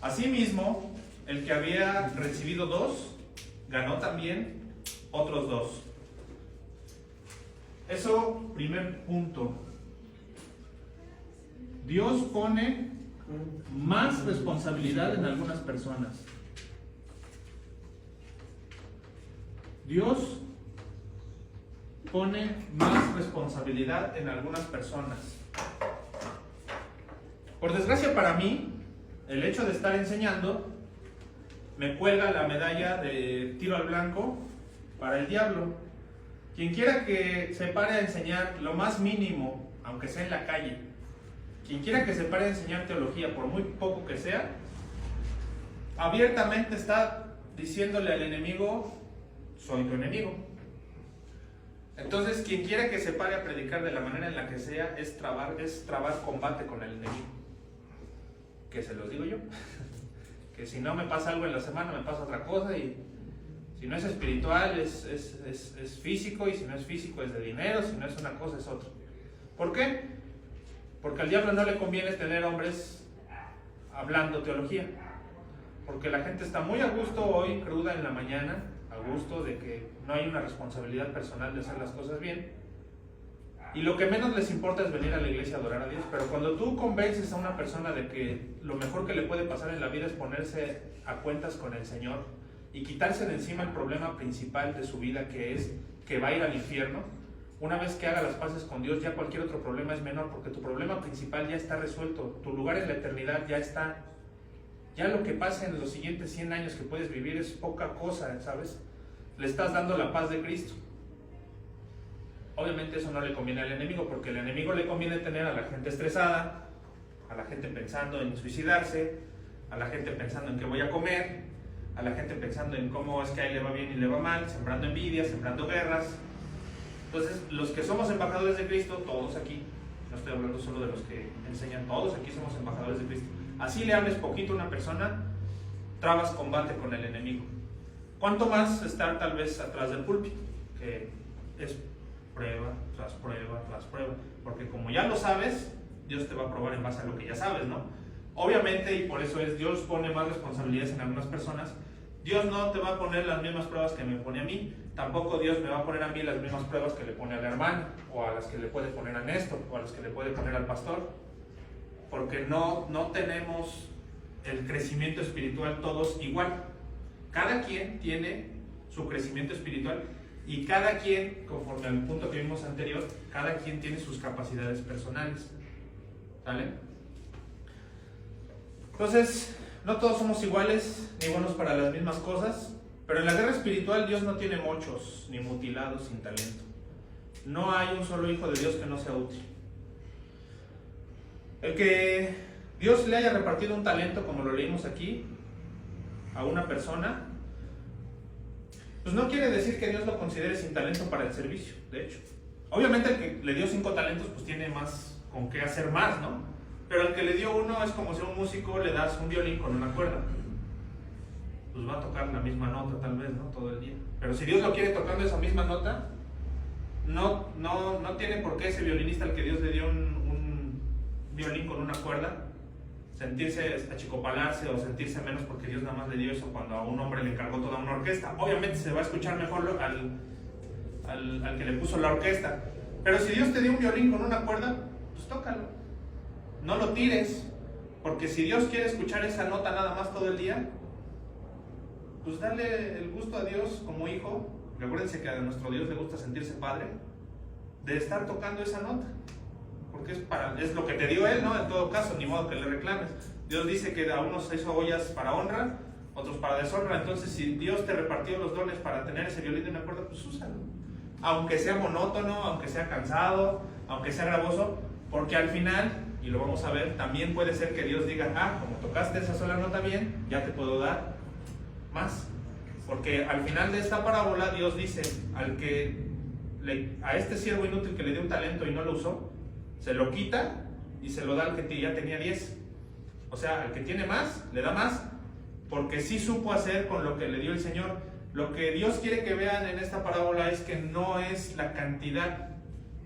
Asimismo, el que había recibido 2 ganó también otros 2. Eso, primer punto. Dios pone más responsabilidad en algunas personas. Dios pone más responsabilidad en algunas personas. Por desgracia para mí, el hecho de estar enseñando me cuelga la medalla de tiro al blanco para el diablo. Quien quiera que se pare a enseñar lo más mínimo, aunque sea en la calle, quien quiera que se pare a enseñar teología, por muy poco que sea, abiertamente está diciéndole al enemigo: soy tu enemigo. Entonces, quien quiera que se pare a predicar de la manera en la que sea, es trabar combate con el enemigo. Que se los digo yo. Que si no me pasa algo en la semana, me pasa otra cosa, y si no es espiritual, es físico, y si no es físico, es de dinero, si no es una cosa, es otra. ¿Por qué? Porque al diablo no le conviene tener hombres hablando teología. Porque la gente está muy a gusto hoy, cruda en la mañana, a gusto de que no hay una responsabilidad personal de hacer las cosas bien, y lo que menos les importa es venir a la iglesia a adorar a Dios. Pero cuando tú convences a una persona de que lo mejor que le puede pasar en la vida es ponerse a cuentas con el Señor y quitarse de encima el problema principal de su vida, que es que va a ir al infierno, una vez que haga las paces con Dios, ya cualquier otro problema es menor, porque tu problema principal ya está resuelto, tu lugar en la eternidad ya está. Ya lo que pasa en los siguientes 100 años que puedes vivir es poca cosa, ¿sabes? Le estás dando la paz de Cristo. Obviamente eso no le conviene al enemigo, porque al enemigo le conviene tener a la gente estresada, a la gente pensando en suicidarse, a la gente pensando en qué voy a comer, a la gente pensando en cómo es que a él le va bien y le va mal, sembrando envidias, sembrando guerras. Entonces, los que somos embajadores de Cristo, todos aquí, no estoy hablando solo de los que enseñan, todos aquí somos embajadores de Cristo. Así le hables poquito a una persona, trabas combate con el enemigo. ¿Cuánto más estar tal vez atrás del púlpito? Que es prueba tras prueba tras prueba. Porque como ya lo sabes, Dios te va a probar en base a lo que ya sabes, ¿no? Obviamente, y por eso es, Dios pone más responsabilidades en algunas personas. Dios no te va a poner las mismas pruebas que me pone a mí. Tampoco Dios me va a poner a mí las mismas pruebas que le pone a la hermana, o a las que le puede poner a Néstor, o a las que le puede poner al pastor. Porque no tenemos el crecimiento espiritual todos igual. Cada quien tiene su crecimiento espiritual, y cada quien, conforme al punto que vimos anterior, cada quien tiene sus capacidades personales. ¿Vale? Entonces, no todos somos iguales ni buenos para las mismas cosas, pero en la guerra espiritual Dios no tiene mochos ni mutilados sin talento. No hay un solo hijo de Dios que no sea útil. El que Dios le haya repartido un talento, como lo leímos aquí, a una persona, pues no quiere decir que Dios lo considere sin talento para el servicio. De hecho, obviamente el que le dio 5 talentos pues tiene más con qué hacer más, ¿no? Pero el que le dio uno es como si a un músico le das un violín con una cuerda, pues va a tocar la misma nota tal vez, ¿no? Todo el día. Pero si Dios lo quiere tocando esa misma nota, no tiene por qué ese violinista al que Dios le dio un violín con una cuerda sentirse, achicopalarse o sentirse menos porque Dios nada más le dio eso cuando a un hombre le encargó toda una orquesta. Obviamente se va a escuchar mejor al que le puso la orquesta. Pero si Dios te dio un violín con una cuerda, pues tócalo. No lo tires, porque si Dios quiere escuchar esa nota nada más todo el día, pues dale el gusto a Dios como hijo. Recuérdense que a nuestro Dios le gusta sentirse padre, de estar tocando esa nota, porque es lo que te dio Él, ¿no? En todo caso, ni modo que le reclames. Dios dice que a unos hizo ollas para honra, otros para deshonra. Entonces, si Dios te repartió los dones para tener ese violín de una cuerda, pues úsalo. Aunque sea monótono, aunque sea cansado, aunque sea gravoso, porque al final, y lo vamos a ver, también puede ser que Dios diga, como tocaste esa sola nota bien, ya te puedo dar más. Porque al final de esta parábola Dios dice, a este siervo inútil que le dio un talento y no lo usó, se lo quita y se lo da al que ya tenía 10. O sea, al que tiene más, le da más, porque sí supo hacer con lo que le dio el Señor. Lo que Dios quiere que vean en esta parábola es que no es la cantidad,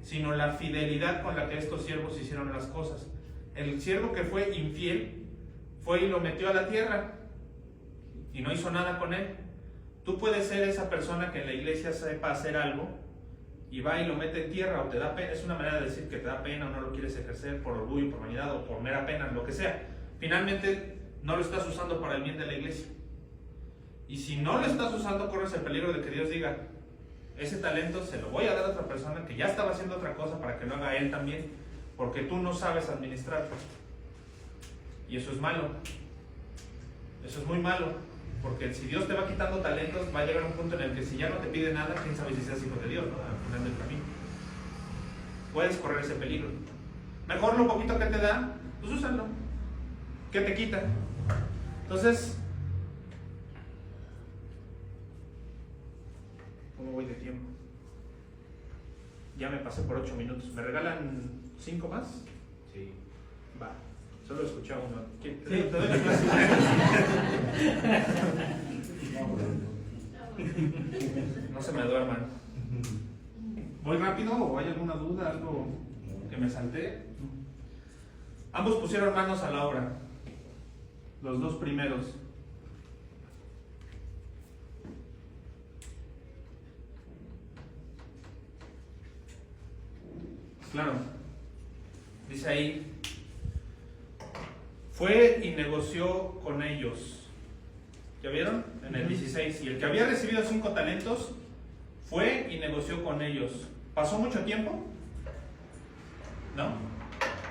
sino la fidelidad con la que estos siervos hicieron las cosas. El siervo que fue infiel fue y lo metió a la tierra y no hizo nada con él. Tú puedes ser esa persona que en la iglesia sepa hacer algo y va y lo mete en tierra, o te da pena. Es una manera de decir que te da pena o no lo quieres ejercer por orgullo, por vanidad o por mera pena, lo que sea. Finalmente no lo estás usando para el bien de la iglesia. Y si no lo estás usando, corres el peligro de que Dios diga, ese talento se lo voy a dar a otra persona que ya estaba haciendo otra cosa para que lo haga él también, porque tú no sabes administrarlo. Y eso es malo. Eso es muy malo. Porque si Dios te va quitando talentos, va a llegar un punto en el que si ya no te pide nada, quién sabe si seas hijo de Dios, ¿no? Al final del camino. Puedes correr ese peligro. Mejor lo poquito que te da, pues úsalo. ¿Qué te quita? Entonces, ¿cómo voy de tiempo? Ya me pasé por 8 minutos. ¿Me regalan 5 más? Sí. Va. Solo escuché a uno. Sí. ¿Te doy la clase? No se me duerman. ¿Voy rápido o hay alguna duda? ¿Algo que me salté? Ambos pusieron manos a la obra. Los dos primeros. Claro. Dice ahí, fue y negoció con ellos. ¿Ya vieron? En el 16. Y el que había recibido 5 talentos fue y negoció con ellos. ¿Pasó mucho tiempo? ¿No?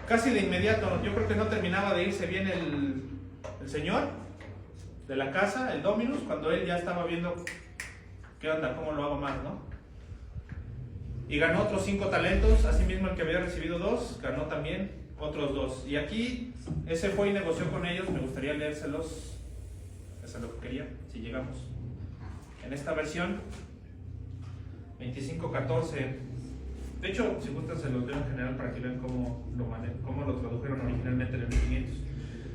Casi de inmediato. Yo creo que no terminaba de irse bien el señor de la casa, el Dominus, cuando él ya estaba viendo qué onda, cómo lo hago más, ¿no? Y ganó otros 5 talentos. Asimismo, el que había recibido 2 ganó también otros 2. Y aquí ese fue y negoció con ellos. Me gustaría leérselos. Eso es lo que quería, si llegamos. En esta versión 25:14. De hecho, si gustan se los leo en general para que vean cómo lo tradujeron originalmente en el 1500.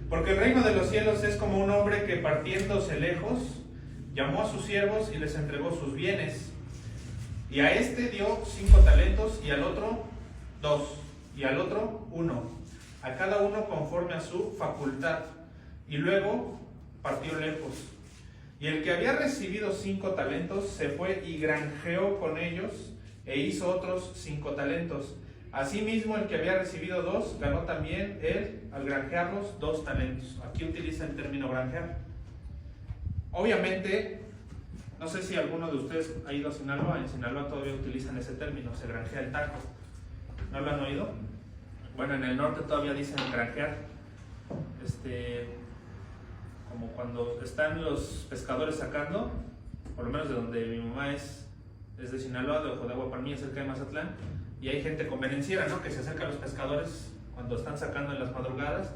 Porque el reino de los cielos es como un hombre que, partiéndose lejos, llamó a sus siervos y les entregó sus bienes. Y a este dio 5 talentos, y al otro 2, y al otro 1, a cada uno conforme a su facultad. Y luego partió lejos. Y el que había recibido 5 talentos se fue y granjeó con ellos, e hizo otros 5 talentos. Asimismo, el que había recibido 2 ganó también él, al granjearlos, 2 talentos. Aquí utiliza el término granjear. Obviamente, no sé si alguno de ustedes ha ido a Sinaloa. En Sinaloa todavía utilizan ese término, se granjea el taco. ¿No lo han oído? Bueno, en el norte todavía dicen granjear. Como cuando están los pescadores sacando, por lo menos de donde mi mamá es de Sinaloa, de Ojo de Agua Palmilla, cerca de Mazatlán, y hay gente convenenciera, ¿no?, que se acerca a los pescadores cuando están sacando en las madrugadas,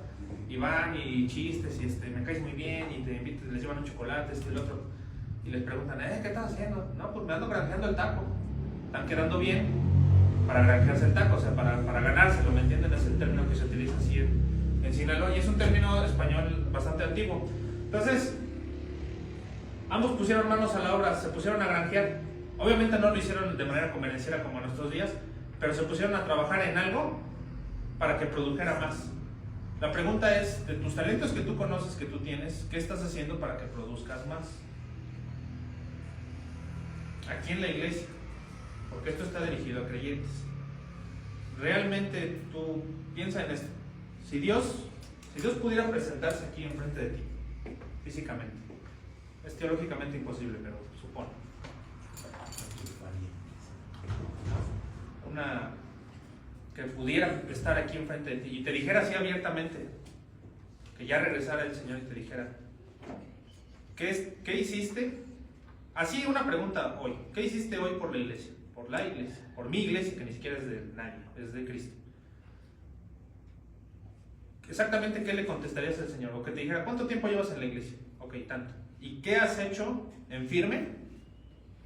y van y chistes, y me caes muy bien, y te invitan, les llevan un chocolate, el otro, y les preguntan, ¿qué estás haciendo? No, pues me ando granjeando el taco. Están quedando bien para granjearse el taco, o sea, para ganárselo, ¿me entienden? Es el término que se utiliza así en Sinaloa, y es un término español bastante antiguo. Entonces, ambos pusieron manos a la obra, se pusieron a granjear. Obviamente no lo hicieron de manera convenenciera como en nuestros días, pero se pusieron a trabajar en algo para que produjera más. La pregunta es, de tus talentos que tú conoces, que tú tienes, ¿qué estás haciendo para que produzcas más? Aquí en la iglesia, porque esto está dirigido a creyentes. Realmente tú piensa en esto. Si Dios pudiera presentarse aquí enfrente de ti, físicamente, es teológicamente imposible, pero supone. Que pudiera estar aquí enfrente de ti y te dijera así abiertamente, que ya regresara el Señor y te dijera, ¿qué hiciste? Así una pregunta hoy, ¿qué hiciste hoy por la iglesia? Por la iglesia, por mi iglesia, que ni siquiera es de nadie, es de Cristo. Exactamente, ¿qué le contestarías al Señor? O que te dijera, ¿cuánto tiempo llevas en la iglesia? Ok, tanto. ¿Y qué has hecho en firme?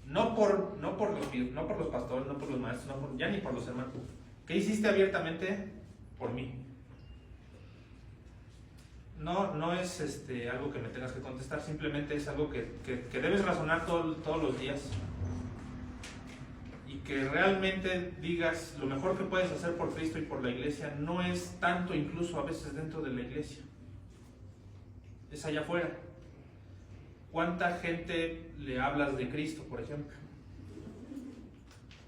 No por los pastores, no por los maestros, ya ni por los hermanos. ¿Qué hiciste abiertamente por mí? No es algo que me tengas que contestar, simplemente es algo que debes razonar todos los días. Y que realmente digas, lo mejor que puedes hacer por Cristo y por la iglesia no es tanto incluso a veces dentro de la iglesia. Es allá afuera. ¿Cuánta gente le hablas de Cristo, por ejemplo?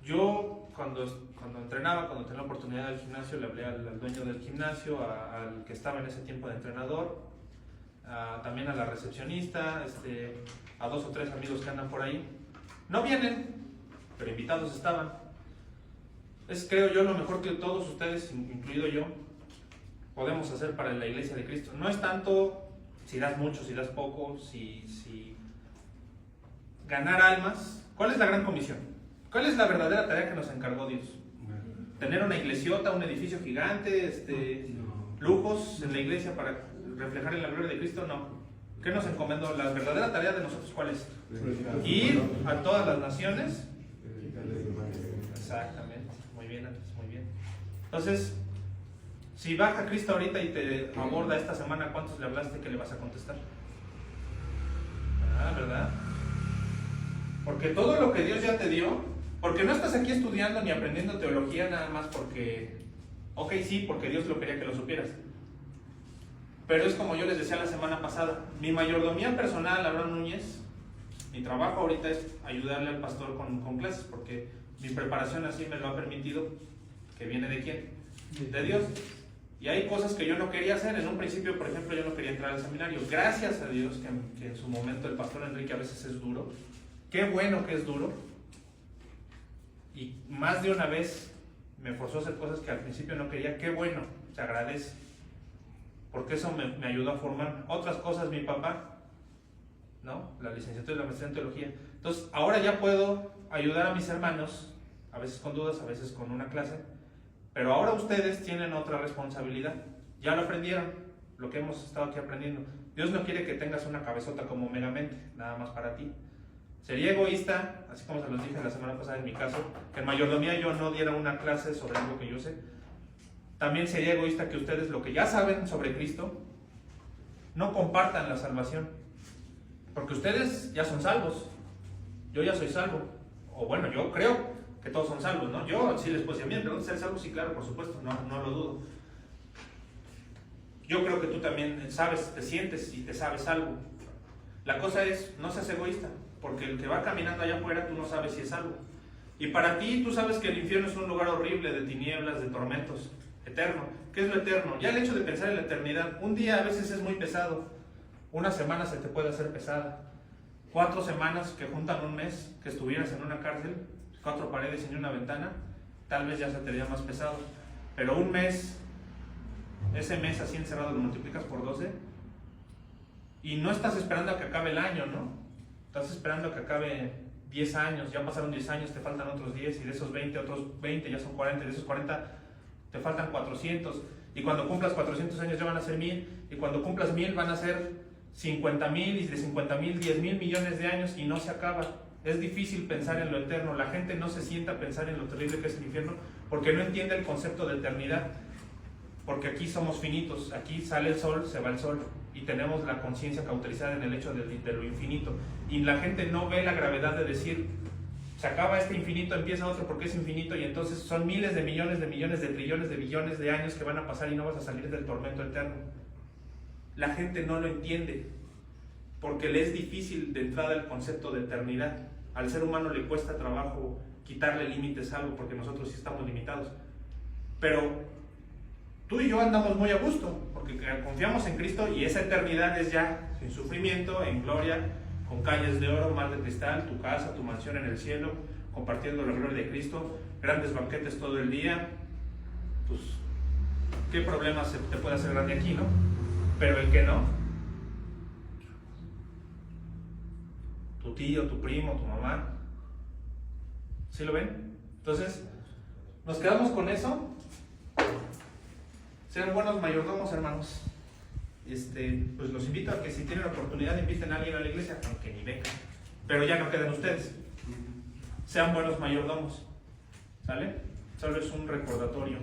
Yo cuando entrenaba, cuando tenía la oportunidad del gimnasio, le hablé al dueño del gimnasio, al que estaba en ese tiempo de entrenador, también a la recepcionista, a 2 o 3 amigos que andan por ahí. No vienen, pero invitados estaban. Es, creo yo, lo mejor que todos ustedes, incluido yo, podemos hacer para la iglesia de Cristo. No es tanto si das mucho, si das poco, si ganar almas. ¿Cuál es la gran comisión? ¿Cuál es la verdadera tarea que nos encargó Dios? ¿Tener una iglesiota, un edificio gigante, lujos en la iglesia para reflejar en la gloria de Cristo? No. ¿Qué nos encomendó? La verdadera tarea de nosotros, ¿cuál es? Ir a todas las naciones. Exactamente. Muy bien, Andrés, muy bien. Entonces, si baja Cristo ahorita y te aborda esta semana, ¿cuántos le hablaste que le vas a contestar? ¿Verdad? Porque todo lo que Dios ya te dio, porque no estás aquí estudiando ni aprendiendo teología nada más porque, ok, sí, porque Dios lo quería que lo supieras. Pero es como yo les decía la semana pasada, mi mayordomía personal, Abraham Núñez, mi trabajo ahorita es ayudarle al pastor con clases, porque mi preparación así me lo ha permitido, que viene de quién, de Dios. Y hay cosas que yo no quería hacer. En un principio, por ejemplo, yo no quería entrar al seminario. Gracias a Dios que en su momento el pastor Enrique a veces es duro. Qué bueno que es duro. Y más de una vez me forzó a hacer cosas que al principio no quería. Qué bueno, se agradece. Porque eso me ayudó a formar. Otras cosas, mi papá, ¿no? La licenciatura y la maestría en teología. Entonces, ahora ya puedo ayudar a mis hermanos, a veces con dudas, a veces con una clase. Pero ahora ustedes tienen otra responsabilidad. Ya lo aprendieron, lo que hemos estado aquí aprendiendo. Dios no quiere que tengas una cabezota como meramente, nada más para ti. Sería egoísta, así como se los dije la semana pasada en mi caso, que en mayordomía yo no diera una clase sobre algo que yo sé. También sería egoísta que ustedes lo que ya saben sobre Cristo no compartan la salvación. Porque ustedes ya son salvos. Yo ya soy salvo. O bueno, yo creo que todos son salvos, ¿no? Yo sí les puedo decir, ¿me preguntas ser salvo? Sí, claro, por supuesto, no lo dudo. Yo creo que tú también sabes, te sientes y te sabes salvo. La cosa es, no seas egoísta, porque el que va caminando allá afuera, tú no sabes si es salvo. Y para ti, tú sabes que el infierno es un lugar horrible de tinieblas, de tormentos, eterno. ¿Qué es lo eterno? Ya el hecho de pensar en la eternidad, un día a veces es muy pesado, una semana se te puede hacer pesada, 4 semanas que juntan un mes, que estuvieras en una cárcel, 4 paredes y ni una ventana, tal vez ya se te haría más pesado. Pero un mes, ese mes así encerrado lo multiplicas por 12 y no estás esperando a que acabe el año, ¿no? Estás esperando a que acabe 10 años, ya pasaron 10 años, te faltan otros 10 y de esos 20, otros 20, ya son 40 y de esos 40 te faltan 400 y cuando cumplas 400 años ya van a ser 1000 y cuando cumplas 1000 van a ser 50,000 y de 50,000 10,000 millones de años y no se acaba. Es difícil pensar en lo eterno, la gente no se sienta a pensar en lo terrible que es el infierno porque no entiende el concepto de eternidad, porque aquí somos finitos, aquí sale el sol, se va el sol y tenemos la conciencia cauterizada en el hecho de lo infinito y la gente no ve la gravedad de decir, Se acaba este infinito, empieza otro porque es infinito, y entonces son miles de millones, de trillones, de billones de años que van a pasar y no vas a salir del tormento eterno. La gente no lo entiende porque le es difícil de entrada el concepto de eternidad. Al ser humano le cuesta trabajo quitarle límites a algo porque nosotros sí estamos limitados. Pero tú y yo andamos muy a gusto porque confiamos en Cristo, y esa eternidad es ya sin sufrimiento, en gloria, con calles de oro, mar de cristal, tu casa, tu mansión en el cielo, compartiendo la gloria de Cristo, grandes banquetes todo el día. Pues, ¿qué problema se te puede hacer grande aquí, no? Pero el que no, tu tío, tu primo, tu mamá, ¿sí lo ven? Entonces, nos quedamos con eso. Sean buenos mayordomos, hermanos. Pues los invito a que si tienen la oportunidad inviten a alguien a la iglesia, aunque ni vengan, pero ya no quedan ustedes. Sean buenos mayordomos, ¿sale? Solo es un recordatorio.